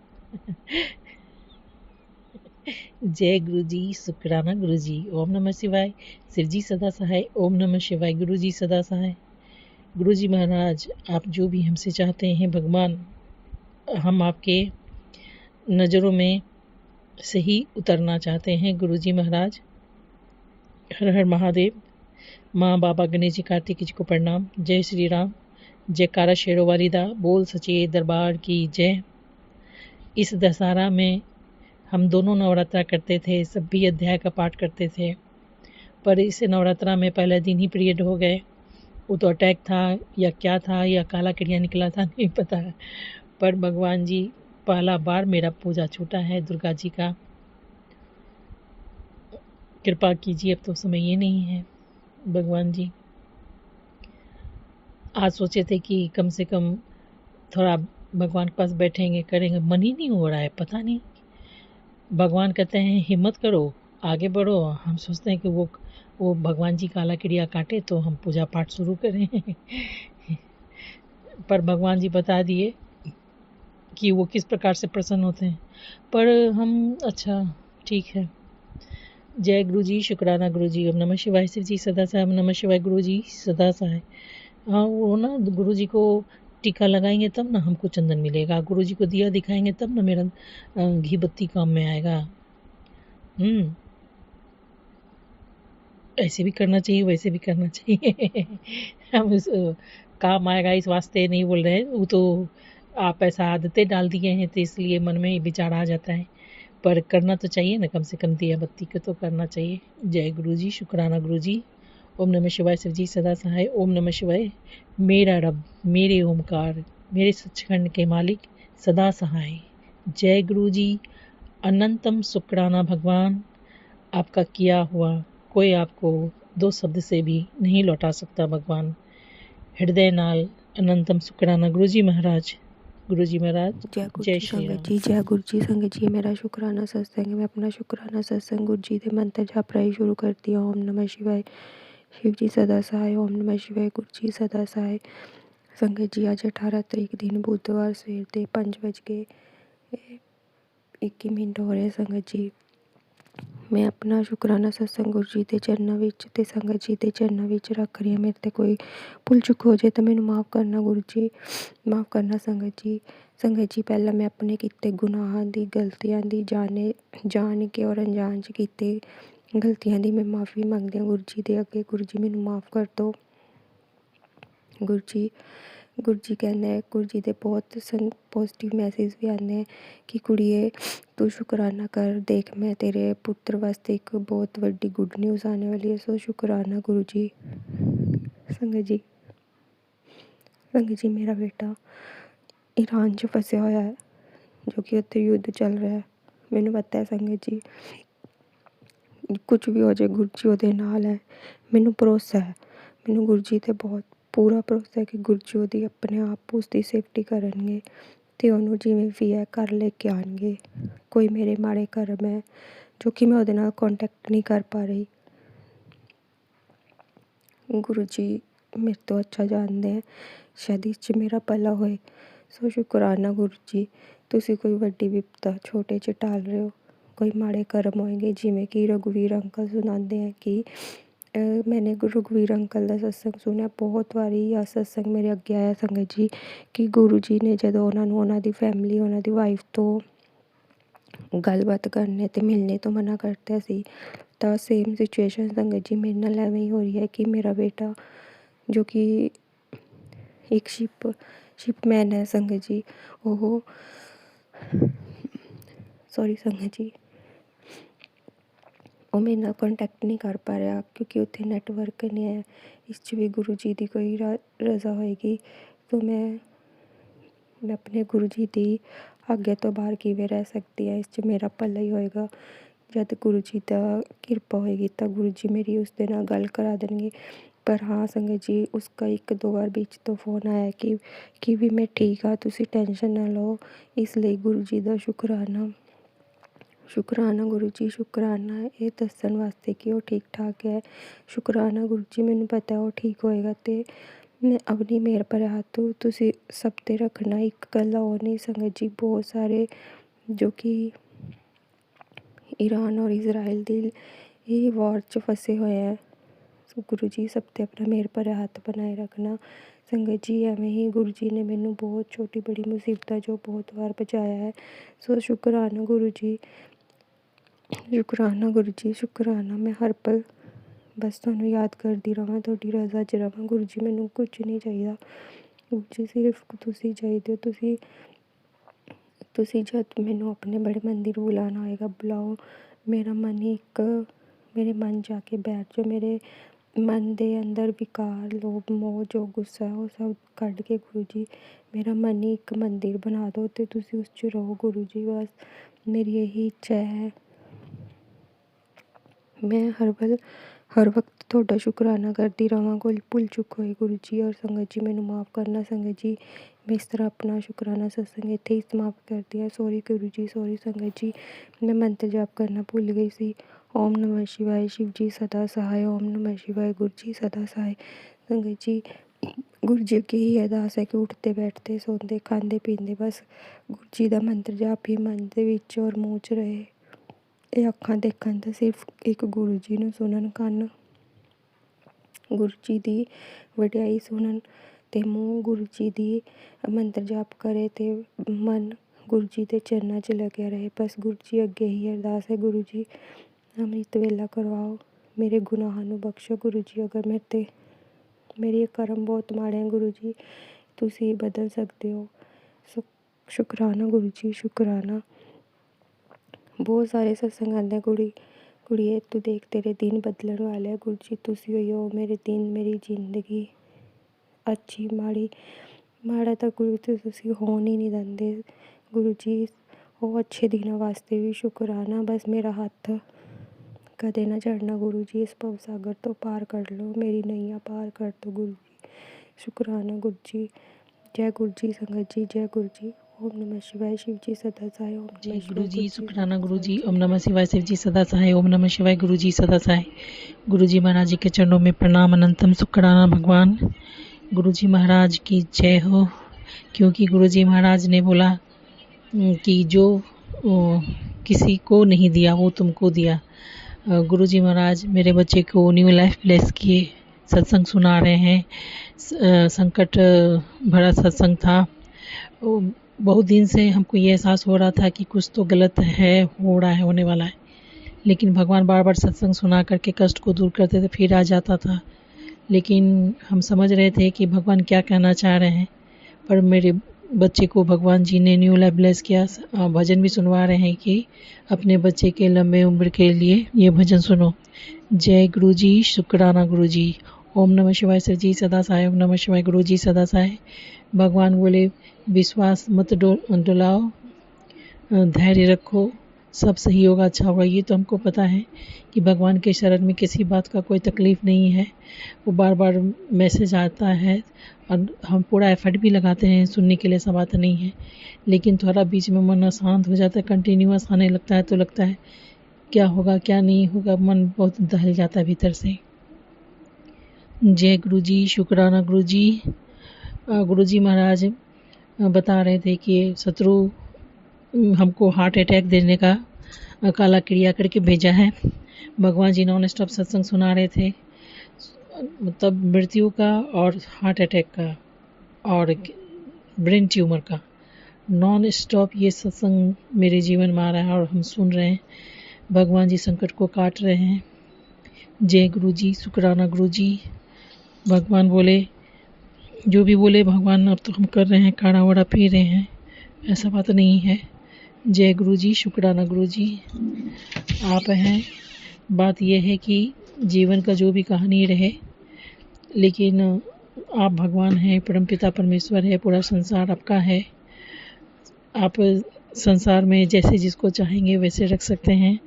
जय गुरु जी, शुक्राना गुरु जी। ओम नमः शिवाय। शिव जी सदा सहाय। ओम नमः शिवाय। गुरु जी सदा सहाय। गुरु जी महाराज आप जो भी हमसे चाहते हैं भगवान, हम आपके नज़रों में से ही उतरना चाहते हैं गुरु जी महाराज। हर हर महादेव। माँ बाबा गणेश जी, कार्तिक जी को प्रणाम। जय श्री राम। जयकारा शेरों वाली दा। बोल सचे दरबार की जय। इस दशहरा में हम दोनों नवरात्रा करते थे, सब भी अध्याय का पाठ करते थे, पर इस नवरात्रा में पहले दिन ही पीरियड हो गए। वो तो अटैक था या क्या था या काला किड़िया निकला था, नहीं पता है, पर भगवान जी पहला बार मेरा पूजा छूटा है दुर्गा जी का। कृपा कीजिए, अब तो समय ये नहीं है भगवान जी। आज सोचे थे कि कम से कम थोड़ा भगवान के पास बैठेंगे, करेंगे, मन ही नहीं हो रहा है, पता नहीं। भगवान कहते हैं हिम्मत करो, आगे बढ़ो। हम सोचते हैं कि वो भगवान जी काला किड़िया काटे तो हम पूजा पाठ शुरू करें। पर भगवान जी बता दिए कि वो किस प्रकार से प्रसन्न होते हैं। पर हम अच्छा ठीक है। जय गुरु जी, शुक्राना गुरु जी। ओम नमः शिवाय। शिव जी सदा सहाय। ओम नमः शिवाय। गुरु जी सदा सहाय। हाँ वो ना गुरु जी को टीका लगाएंगे तब ना हमको चंदन मिलेगा, गुरु जी को दिया दिखाएंगे तब ना मेरा घी बत्ती काम में आएगा। ऐसे भी करना चाहिए, वैसे भी करना चाहिए। हम काम आएगा इस वास्ते नहीं बोल रहे हैं, वो तो आप ऐसा आदतें डाल दिए हैं तो इसलिए मन में विचार आ जाता है, पर करना तो चाहिए ना, कम से कम दिया बत्ती को तो करना चाहिए। जय गुरु जी, शुक्राना गुरु जी। ओम नमः शिवाय। शिव जी सदा सहाय। ओम नमः शिवाय। मेरा रब, मेरे ओमकार, मेरे सचखंड के मालिक सदा सहाय। जय गुरु जी, अनंतम शुक्राना भगवान। आपका किया हुआ कोई आपको 2 शब्द से भी नहीं लौटा सकता भगवान। हृदय नाल अनंतम शुक्राना गुरु जी महाराज। गुरु जी महाराज जय गुरु जय जी श्री संगत राम। जी, जय गुरु जी संगत जी। मेरा शुक्राना सत्संग है, मैं अपना शुक्राना सत्संग गुरु जी के मंत्र जाप राही शुरू करती हूँ। ओम नमः शिवाय। शिव जी सदा सहाय। ओम नमः शिवाय। गुरु जी सदा सहाय। संगत जी आज 18 तरीक दिन बुधवार सवेर के 5:21 हो रहे। संगत जी मैं अपना शुक्राना सत्संग गुरु जी के चरणों विच ते संगत जी के चरणों विच रख रही हूँ। मेरे ते कोई भुल चुक हो जाए तो मैनू माफ़ करना गुरु जी, माफ़ करना संगत जी। संगत जी पहला मैं अपने किते गुनाहों की गलतियां की जान के और अनजान च कीते गलतियां की मैं माफ़ी मंगदी हूँ गुरु जी दे अगे। गुरु जी मैनू माफ़ कर दो गुरु जी। गुरु जी कहते हैं, गुरु जी के बहुत पॉजिटिव मैसेज भी आते हैं कि कुड़िए तू शुकराना कर, देख मैं तेरे पुत्र वास्ते एक बहुत वड्डी गुड न्यूज़ आने वाली है। सो शुकराना गुरु जी। संगत जी मेरा बेटा ईरान 'ਚ फसिया होया है, जो कि उत्थे युद्ध चल रहा है। मैनू पता है संगत जी, कुछ भी हो जाए गुरु जी ਉਹਦੇ ਨਾਲ है। मैनू भरोसा है, मैनू गुरु जी ते बहुत पूरा भरोसा है कि गुरु जी ਉਹਦੀ अपने आप उसकी सेफ्टी करनगे ਤੇ ਉਹਨੂੰ ਜਿਵੇਂ ਵੀ ਹੈ ਘਰ ਲੈ ਕੇ ਆਉਣਗੇ। ਕੋਈ ਮੇਰੇ ਮਾੜੇ ਕਰਮ ਹੈ ਜੋ ਕਿ ਮੈਂ ਉਹਦੇ ਨਾਲ ਕੰਟੈਕਟ ਨਹੀਂ ਕਰ ਪਾ ਰਹੀ। ਗੁਰੂ ਜੀ ਮੇਰੇ ਤੋਂ ਅੱਛਾ ਜਾਣਦੇ ਹੈ, ਸ਼ਾਇਦ ਇਸ 'ਚ ਮੇਰਾ ਭਲਾ ਹੋਏ। ਸੋ ਸ਼ੁਕਰਾਨਾ ਗੁਰੂ ਜੀ, ਤੁਸੀਂ ਕੋਈ ਵੱਡੀ ਵਿਪਤਾ ਛੋਟੇ 'ਚ ਟਾਲ ਰਹੇ ਹੋ। ਕੋਈ ਮਾੜੇ ਕਰਮ ਹੋਏਗੇ, ਜਿਵੇਂ ਕਿ ਰਘੁਵੀਰ ਅੰਕਲ ਸੁਣਾਉਂਦੇ ਹੈ ਕਿ मैंने रघुवीर अंकल का सत्संग सुनिया बहुत वारी। आ सत्संग मेरे अगे आया संगत जी कि गुरु जी ने जो उन्होंने फैमिली उन्होंने वाइफ तो गलबात करने ते मिलने तो मना करता सी, तो सेम सिचुएशन संगत जी मेरे नाल एवें ही हो रही है कि मेरा बेटा जो कि एक शिपमैन है संगत जी, वो सॉरी संगत जी, वो मेरे नाल कॉन्टैक्ट नहीं कर पा रहा क्योंकि उत्थे नैटवर्क नहीं है। इस भी गुरु जी की कोई रज़ा होएगी तो मैं अपने गुरु जी की आज्ञा तो बाहर किवें रह सकती है। इस मेरा भला ही होएगा। जब गुरु जी का किरपा होएगी तो गुरु जी मेरी उस दे नाल गल करा देंगे। पर हाँ संगत जी, उसका 1-2 बार बीच तो फोन आया कि भी मैं ठीक हाँ, तुसी टेंशन ना लो। इसलिए गुरु जी का शुकराना गुरु जी, शुकराना ये दस्सण वास्ते कि वो ठीक ठाक है। शुकराना गुरु जी, मैनू पता है वो ठीक होएगा तो मैं अपनी मेहर भरे हाथ तुसी सब ते रखना। एक गल और नहीं संगत जी, बहुत सारे जो कि ईरान और इजराइल दी ये वॉर 'ਚ फसे हुए हैं। गुरु जी सब ते अपना मेहर भरे हाथ बनाए रखना। संगत जी एवें ही गुरु जी ने मैनू बहुत छोटी बड़ी मुसीबत जो बहुत बार बचाया है। सो शुकराना गुरु जी, शुकराना गुरु जी, शुकराना। मैं हर पल बस तुहानू याद करती रहां, तुहाडी रज़ा 'ਚ रहां। गुरु जी मैनू कुछ नहीं चाहिए, गुरु जी सिर्फ तुसी चाहिए हो। तुसी जब मैनू अपने बड़े मंदिर बुलाना होएगा बुलाओ। मेरा मन ही मेरे मन जाके बैठ जाओ। मेरे मन दे अंदर विकार लोभ मोह जो गुस्सा है वो सब कढ़ के गुरु जी मेरा मन ही एक मंदिर बना दो तो तुसी उस 'ਚ रहो गुरु जी। बस मेरी यही इच्छा है। मैं हर वक्त तुहाडा शुकराना करती रहां। कोई भुल चुक होए गुरु जी और संगत जी मैनू माफ़ करना। संगत जी मैं इस तरह अपना शुकराना सत्संग इत्थे ही समाप्त करती हूँ। सॉरी गुरु जी, सॉरी संगत जी, मैं मंत्र जाप करना भुल गई सी। ओम नमः शिवाय, शिव जी सदा सहाय। ओम नमः शिवाय, गुरु जी सदा सहाय। संगत जी गुरु जी अगे ही अरदास है कि उठते बैठते सोंदे खांदे पींदे बस गुरु जी का मंत्र जाप ही मन दे विच और मूँह 'ਚ रहे। ये अखां देखन तो सिर्फ एक गुरु जी नूं सुनन, कन्न गुरु जी की वडियाई सुनन ते मूँह गुरु जी की मंत्र जाप करे ते मन गुरु जी के चरणों 'ਚ लगे रहे। बस गुरु जी अगे ही अरदास है, गुरु जी अमृत वेला करवाओ, मेरे गुनाहां नूं बख्शो गुरु जी। अगर मेरे कर्म बहुत माड़े हैं गुरु जी, तुसी बदल सकते हो। शुकराना गुरु जी, शुकराना। बहुत सारे सत्संग आंदे कुड़िए तू देख तेरे दिन बदलण वाले है। गुरु जी तुसी हो मेरे दिन, मेरी जिंदगी अच्छी माड़ा तो गुरु जी तुसी होण ही नहीं देंदे। गुरु जी वो अच्छे दिनों वास्ते भी शुकराना। बस मेरा हत्थ कदे ना चढ़ना गुरु जी, इस भव सागर तो पार कर लो, मेरी नैया पार कर दो गुरु जी। शुकराना गुरु जी। जय गुरु जी संगत जी, जय गुरु जी। ओम नमः शिवाय, शिव जी सदा सहाय। ओम जय नमः गुरु शिवाय, जी, शुकराना गुरु जी। ओम नमः शिवाय, शिव जी सदा सहाय। ओम नमः शिवाय, गुरु जी सदा सहाय। गुरु जी महाराज जी के चरणों में प्रणाम। अनंतम शुकराना भगवान। गुरु जी महाराज की जय हो। क्योंकि गुरु जी महाराज ने बोला कि जो किसी को नहीं दिया वो तुमको दिया। गुरु जी महाराज मेरे बच्चे को न्यू लाइफ ब्लेस किए, सत्संग सुना रहे हैं। संकट भरा सत्संग था। बहुत दिन से हमको ये एहसास हो रहा था कि कुछ तो गलत है, हो रहा है, होने वाला है, लेकिन भगवान बार बार सत्संग सुना करके कष्ट को दूर करते थे, फिर आ जाता था। लेकिन हम समझ रहे थे कि भगवान क्या कहना चाह रहे हैं। पर मेरे बच्चे को भगवान जी ने न्यू लाइफ ब्लेस किया। भजन भी सुनवा रहे हैं कि अपने बच्चे के लंबे उम्र के लिए ये भजन सुनो। जय गुरु जी, शुक्राना गुरु जी। ओम नमः शिवाय सर जी सदा सहाय। ओम नमः शिवाय गुरु जी सदा सहाय। भगवान बोले विश्वास मत डुलाओ, धैर्य रखो, सब सही होगा, अच्छा होगा। ये तो हमको पता है कि भगवान के शरण में किसी बात का कोई तकलीफ़ नहीं है। वो बार बार मैसेज आता है और हम पूरा एफर्ट भी लगाते हैं सुनने के लिए, ऐसा बात नहीं है। लेकिन थोड़ा बीच में मन अशांत हो जाता है, कंटिन्यूअस आने लगता है तो लगता है क्या होगा क्या नहीं होगा, मन बहुत दहल जाता है भीतर से। जय गुरु जी, शुक्राना गुरु जी। गुरु जी महाराज बता रहे थे कि शत्रु हमको हार्ट अटैक देने का काला क्रिया करके भेजा है। भगवान जी नॉन स्टॉप सत्संग सुना रहे थे, मतलब मृत्यु का और हार्ट अटैक का और ब्रेन ट्यूमर का नॉन स्टॉप ये सत्संग मेरे जीवन में आ रहा है और हम सुन रहे हैं। भगवान जी संकट को काट रहे हैं। जय गुरु जी, शुक्राना गुरु जी। भगवान बोले जो भी बोले भगवान अब तो हम कर रहे हैं, काढ़ा वाड़ा पी रहे हैं, ऐसा बात नहीं है। जय गुरु जी, शुक्राना गुरु जी। आप हैं, बात यह है कि जीवन का जो भी कहानी रहे, लेकिन आप भगवान हैं, परमपिता परमेश्वर है, पूरा संसार आपका है। आप संसार में जैसे जिसको चाहेंगे वैसे रख सकते हैं।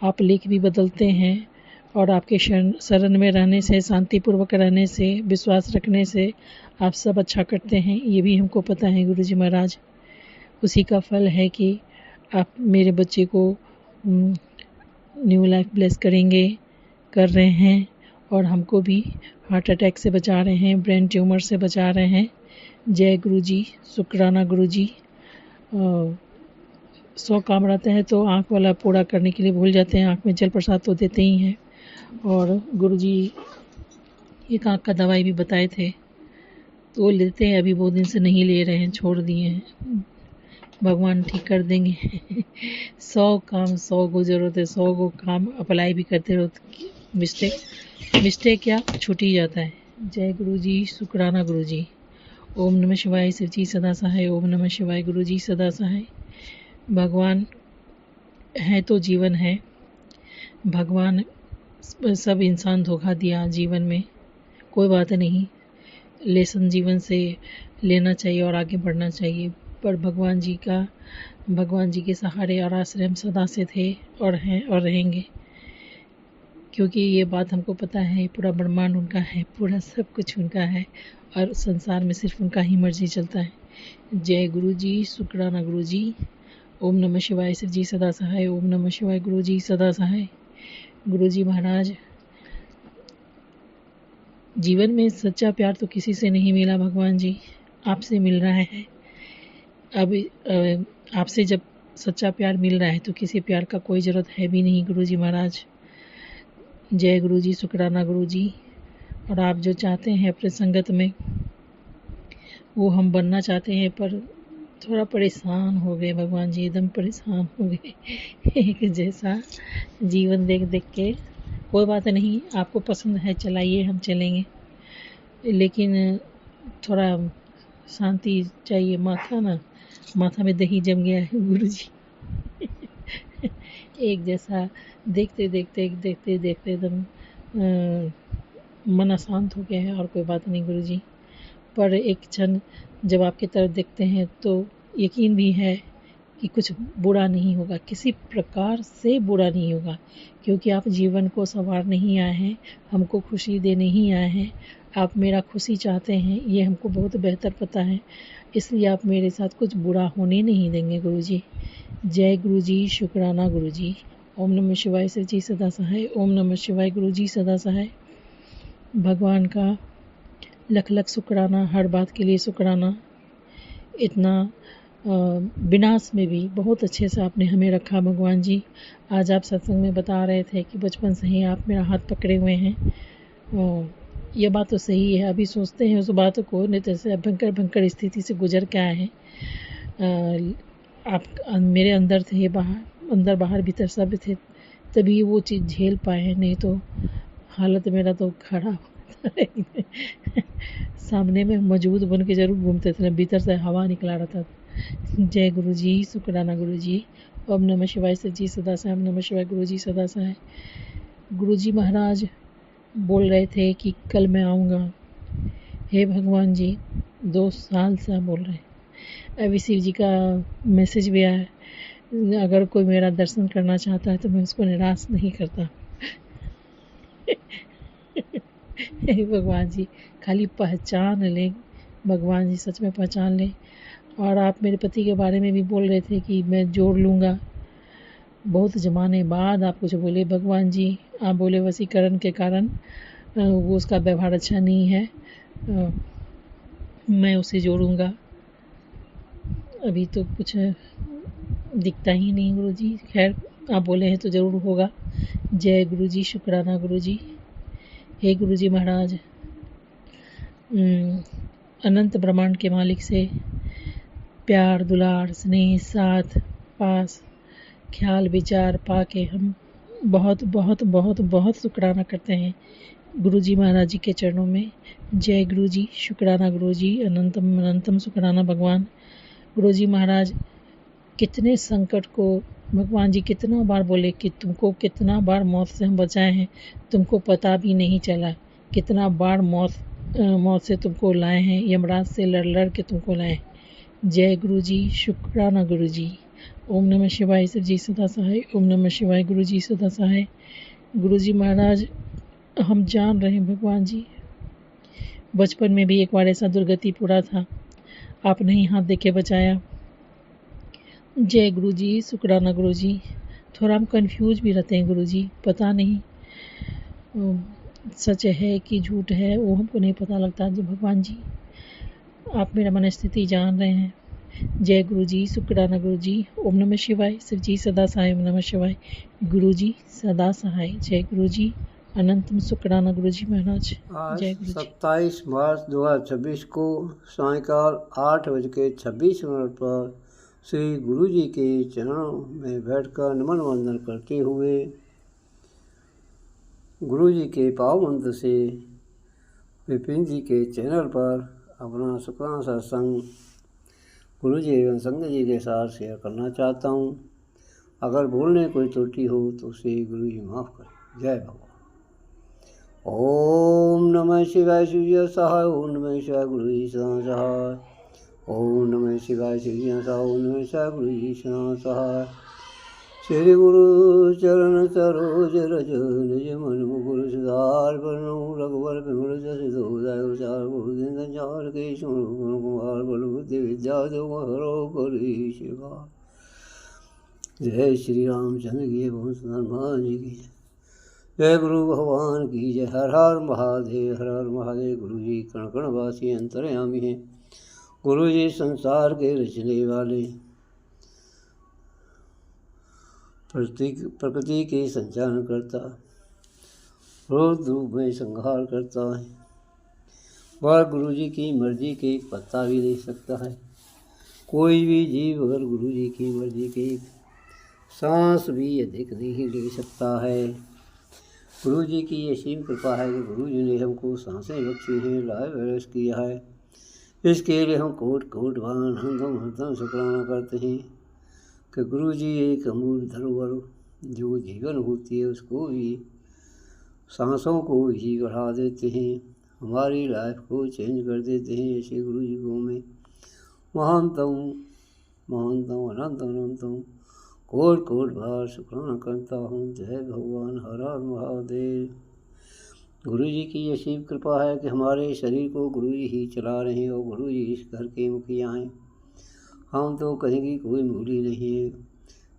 आप लेख भी बदलते हैं और आपके शरण में रहने से, शांतिपूर्वक रहने से, विश्वास रखने से आप सब अच्छा करते हैं, ये भी हमको पता है गुरु जी महाराज। उसी का फल है कि आप मेरे बच्चे को न्यू लाइफ ब्लेस करेंगे, कर रहे हैं और हमको भी हार्ट अटैक से बचा रहे हैं, ब्रेन ट्यूमर से बचा रहे हैं। जय गुरु जी, शुक्राना गुरु जी। 100 काम रहता है तो आँख वाला पूरा करने के लिए भूल जाते हैं, आँख में जल प्रसाद तो देते ही हैं। और गुरु जी एक आँख का दवाई भी बताए थे तो वो लेते हैं, अभी बहुत दिन से नहीं ले रहे हैं, छोड़ दिए हैं। भगवान ठीक कर देंगे। 100 काम 100 को जरूरत है, 100 को काम अप्लाई भी करते रहो, मिस्टेक क्या छूट ही जाता है। जय गुरु जी, शुक्राना गुरु जी। ओम नमः शिवाय शिव जी सदा सहाय। ओम नमः शिवाय गुरु जी सदा सहाय। भगवान है तो जीवन है। भगवान सब इंसान धोखा दिया जीवन में, कोई बात नहीं, लेसन जीवन से लेना चाहिए और आगे बढ़ना चाहिए। पर भगवान जी के सहारे और आश्रय हम सदा से थे और हैं और रहेंगे, क्योंकि ये बात हमको पता है पूरा ब्रह्मांड उनका है, पूरा सब कुछ उनका है और संसार में सिर्फ उनका ही मर्जी चलता है। जय गुरु जी, शुक्राना गुरु जी। ओम नमः शिवाय शिव जी सदा सहाय। ओम नमः शिवाय गुरु जी सदा सहाय। गुरु जी महाराज, जीवन में सच्चा प्यार तो किसी से नहीं मिला, भगवान जी आपसे मिल रहा है। अब आपसे जब सच्चा प्यार मिल रहा है तो किसी प्यार का कोई ज़रूरत है भी नहीं गुरु जी महाराज। जय गुरु जी, शुक्राना गुरु जी। और आप जो चाहते हैं अपने संगत में वो हम बनना चाहते हैं, पर थोड़ा परेशान हो गए भगवान जी, एकदम परेशान हो गए एक जैसा जीवन देख देख के। कोई बात नहीं, आपको पसंद है चलाइए, हम चलेंगे, लेकिन थोड़ा शांति चाहिए। माथा में दही जम गया है गुरु जी एक जैसा देखते देखते एकदम मन अशांत हो गया है। और कोई बात नहीं गुरु जी, पर एक क्षण जब आपकी तरफ देखते हैं तो यकीन भी है कि कुछ बुरा नहीं होगा, किसी प्रकार से बुरा नहीं होगा, क्योंकि आप जीवन को संवारने ही आए हैं, हमको खुशी देने ही आए हैं। आप मेरा खुशी चाहते हैं, ये हमको बहुत बेहतर पता है, इसलिए आप मेरे साथ कुछ बुरा होने नहीं देंगे गुरु जी। जय गुरु जी, शुक्राना गुरु जी। ओम नमः शिवाय शिव जी सदा सहाय। ओम नमः शिवाय गुरु जी सदा सहाय। भगवान का लख लख शुक्राना, हर बात के लिए शुक्राना। इतना विनाश में भी बहुत अच्छे से आपने हमें रखा भगवान जी। आज आप सत्संग में बता रहे थे कि बचपन से ही आप मेरा हाथ पकड़े हुए हैं। ये बात तो सही है, अभी सोचते हैं उस बात को, नहीं तो ऐसे भयंकर स्थिति से गुजर के आए हैं। आप मेरे अंदर थे, अंदर बाहर भीतर सब थे, तभी वो चीज़ झेल पाए हैं, नहीं तो हालत मेरा तो खराब सामने में मौजूद बन के जरूर घूमते थे, भीतर से हवा निकला रहता था। जय गुरु जी, शुक्राना गुरु जी। ओम नमः शिवाय सर जी सदा साई, ओम नमः शिवाय गुरु जी सदा साई। गुरु जी महाराज बोल रहे थे कि कल मैं आऊँगा। हे भगवान जी, 2 साल से आप बोल रहे हैं। अभी शिव जी का मैसेज भी आया है, अगर कोई मेरा दर्शन करना चाहता है तो मैं उसको निराश नहीं करता। हे भगवान जी, खाली पहचान लें, भगवान जी सच में पहचान लें। और आप मेरे पति के बारे में भी बोल रहे थे कि मैं जोड़ लूँगा। बहुत ज़माने बाद आप कुछ बोले भगवान जी, आप बोले वशीकरण के कारण वो उसका व्यवहार अच्छा नहीं है, मैं उसे जोड़ूंगा। अभी तो कुछ दिखता ही नहीं गुरु जी, खैर आप बोले हैं तो ज़रूर होगा। जय गुरु जी, शुक्राना गुरु जी। हे गुरु जी महाराज, अनंत ब्रह्मांड के मालिक से प्यार, दुलार, स्नेह, साथ, पास, ख्याल, विचार पाके हम बहुत बहुत बहुत बहुत शुक्राना करते हैं गुरु जी महाराज जी के चरणों में। जय गुरु जी, शुक्राना गुरु जी, अनंतम अनंतम शुक्राना भगवान। गुरु जी महाराज कितने संकट को भगवान जी कितना बार बोले कि तुमको कितना बार मौत से हम बचाए हैं, तुमको पता भी नहीं चला। कितना बार मौत से तुमको लाए हैं, यमराज से लड़ लड़ के तुमको लाए हैं। जय गुरु जी, शुक्राना गुरु जी। ओम नमः शिवाय सर जी सदा सहाय, ओम नमः शिवाय गुरु जी सदा सहाय। गुरु जी महाराज हम जान रहे हैं भगवान जी, बचपन में भी एक बार ऐसा दुर्गति पूरा था, आपने ही हाथ देके बचाया। जय गुरु जी, शुक्राना गुरु जी। थोड़ा हम कंफ्यूज भी रहते हैं गुरु जी, पता नहीं सच है कि झूठ है, वो हमको नहीं पता लगता। जी भगवान जी, आप मेरा मन स्थिति जान रहे हैं। जय गुरु जी, शुक्राना गुरु जी। ओम नमः शिवाय शिव जी सदा सहाय, ओम नमः शिवाय गुरु जी सदा सहाय। जय गुरु जी, अनंतम शुक्राना गुरु जी महाराज। आज जय गुरु जी। 27 मार्च 2026 को सायंकाल 8:26 पर श्री गुरु जी के चरणों में बैठकर नमन वंदन करते हुए गुरु जी के पाव मंत्र से विपिन जी के चैनल पर अपना शुक्राना सत्संग गुरु जी एवं संगत जी के साथ शेयर करना चाहता हूँ। अगर बोलने कोई त्रुटि हो तो उसे गुरु जी माफ़ करें। जय भगवान। ओम नमः शिवाय शिव जी सहाय, ओम नमः शिवाय गुरु जी सहाय, ओम नमः शिवाय शिव जी सहाय, ओम नमः शिवाय गुरु जी सहाय। श्री गुरु चरण सरोज रज निज मन मुकुर सुधार बरनु रघुवर विमल जस दोदाय उचार बहुदिन संचार के सुन कुमार बल बुद्धि विद्या जो हरो करी शिवा। जय श्री रामचंद्र की वंश हनुमान जी की जय, गुरु भगवान की जय। हर हर महादेव, हर हर महादेव। गुरु जी कण कण वासी अंतर्यामी हैं। गुरु जी संसार के रचने वाले, प्रकृति के संचालन करता, रोज रूप में संहार करता है। वह गुरु जी की मर्जी के एक पत्ता भी ले सकता है। कोई भी जीव अगर गुरु जी की मर्जी के एक सांस भी अधिक नहीं ले सकता है। गुरु जी की ये असीम कृपा है कि गुरु जी ने हमको सांसें बख्शी हैं, लाइव अरेस्ट किया है। इसके लिए हम कोट कोट भान हरदम शुक्राना करते हैं कि गुरु जी एक अमूल धरोहर जो जीवन होती है उसको भी, सांसों को ही बढ़ा देते हैं, हमारी लाइफ को चेंज कर देते हैं। ऐसे गुरु जी को मैं महानतम महानतम अनंत अनंतम कोट कोट बार शुक्राना करता हूँ। जय भगवान, हर हर महादेव। गुरु जी की असीम कृपा है कि हमारे शरीर को गुरु जी ही चला रहे हैं और गुरु जी इस घर के मुखिया हैं। हम तो कहीं की कोई मूली नहीं है।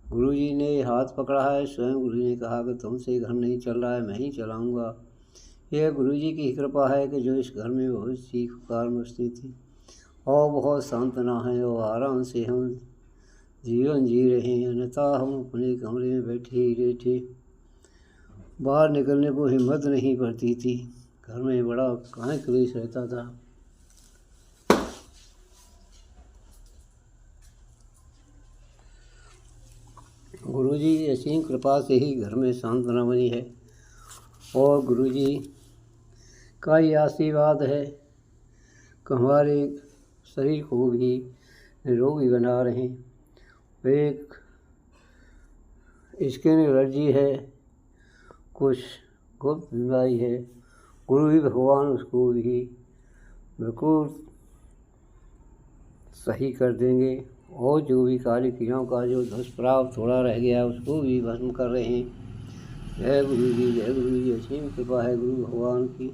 गुरु जी ने हाथ पकड़ा है, स्वयं गुरु जी ने कहा कि तुमसे घर नहीं चल रहा है, मैं ही चलाऊँगा। यह गुरु जी की कृपा है कि जो इस घर में बहुत सी पुकार मस्ती थी और बहुत सांत्वना है और आराम से हम जीवन जी रहे हैं। अन्यथा हम अपने कमरे में बैठे ही रहते, बाहर निकलने को हिम्मत नहीं पड़ती थी। घर में बड़ा काहे क्लेश रहता था। गुरु जी की असीम कृपा से ही घर में सांत्वना बनी है और गुरु जी का ही आशीर्वाद है कि हमारे शरीर को भी निरोगी बना रहे हैं। एक स्किन एलर्जी है, कुछ गुप्त बीमारी है, गुरु ही भगवान उसको भी बिल्कुल सही कर देंगे। और जो भी काली क्रियाओं का जो दुष्प्रभाव थोड़ा रह गया उसको भी भस्म कर रहे हैं। जय गुरु जी, जय गुरु जी। असीम कृपा है गुरु भगवान की।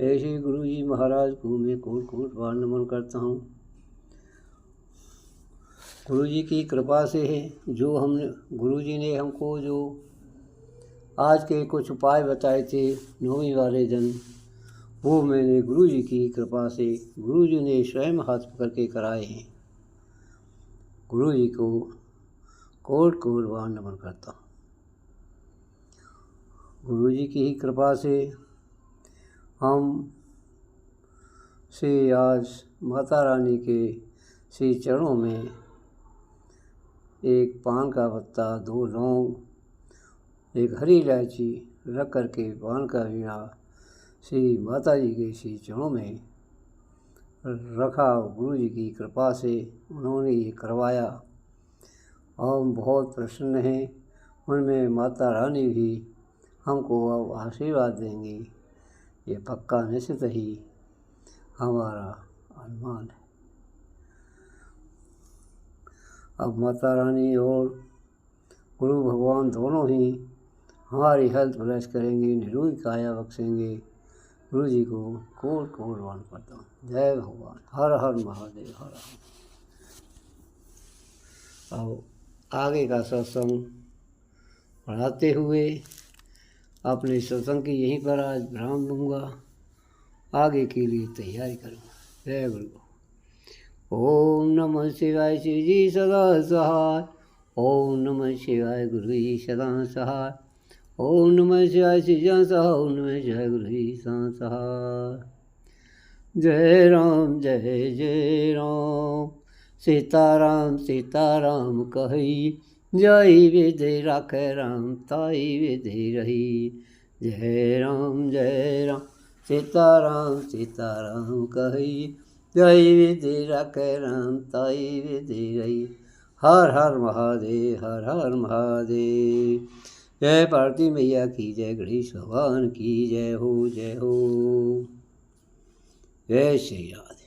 ऐसे गुरु जी महाराज को मैं कोट कोट बार नमन करता हूँ। गुरु जी की कृपा से है जो हमने गुरु जी ने हमको जो आज के कुछ उपाय बताए थे 9वीं वाले दिन, वो मैंने गुरु जी की कृपा से गुरु जी ने स्वयं हाथ पकड़ के कराए हैं। गुरु जी को कोट कोट बार नमन करता हूँ। गुरु जी की ही कृपा से हम से आज माता रानी के श्री चरणों में एक पान का पत्ता, 2 लौंग, एक हरी इलायची रख करके पान का वीणा श्री माता जी के श्री चरणों में रखा। गुरु जी की कृपा से उन्होंने ये करवाया। हम बहुत प्रसन्न हैं। उनमें माता रानी भी हमको अब आशीर्वाद देंगी, ये पक्का निश्चित ही हमारा अनुमान है। अब माता रानी और गुरु भगवान दोनों ही हमारी हेल्थ ब्लेस करेंगे, निरोगी काया बख्शेंगे। गुरु जी को कोट कोट वन करता हूँ। जय भगवान। हर हर महादेव। हर हर। अब आगे का सत्संग पढ़ाते हुए अपने सत्संग की यहीं पर आज विराम दूंगा। आगे के लिए तैयारी करूँगा। जय गुरु। ओम नमः शिवाय। शिव जी सदा सहाय। ओम नमः शिवाय। गुरु जी सदा सहाय। ओम नमः शिवाय। शिव सहाय। ओम नमः शिवाय। गुरु जी सदा सहाय। जय राम जय जय राम। सीताराम सीताराम कही। जय विधि राखै राम ताई विधि रही। जय राम सीताराम सीताराम कही। जय विधि राखै राम ताई विधि रही। हर हर महादेव। हर हर महादेव। जय पार्वती मैया की जय। गणेश भगवान की जय हो। जय हो। जय श्री राधे।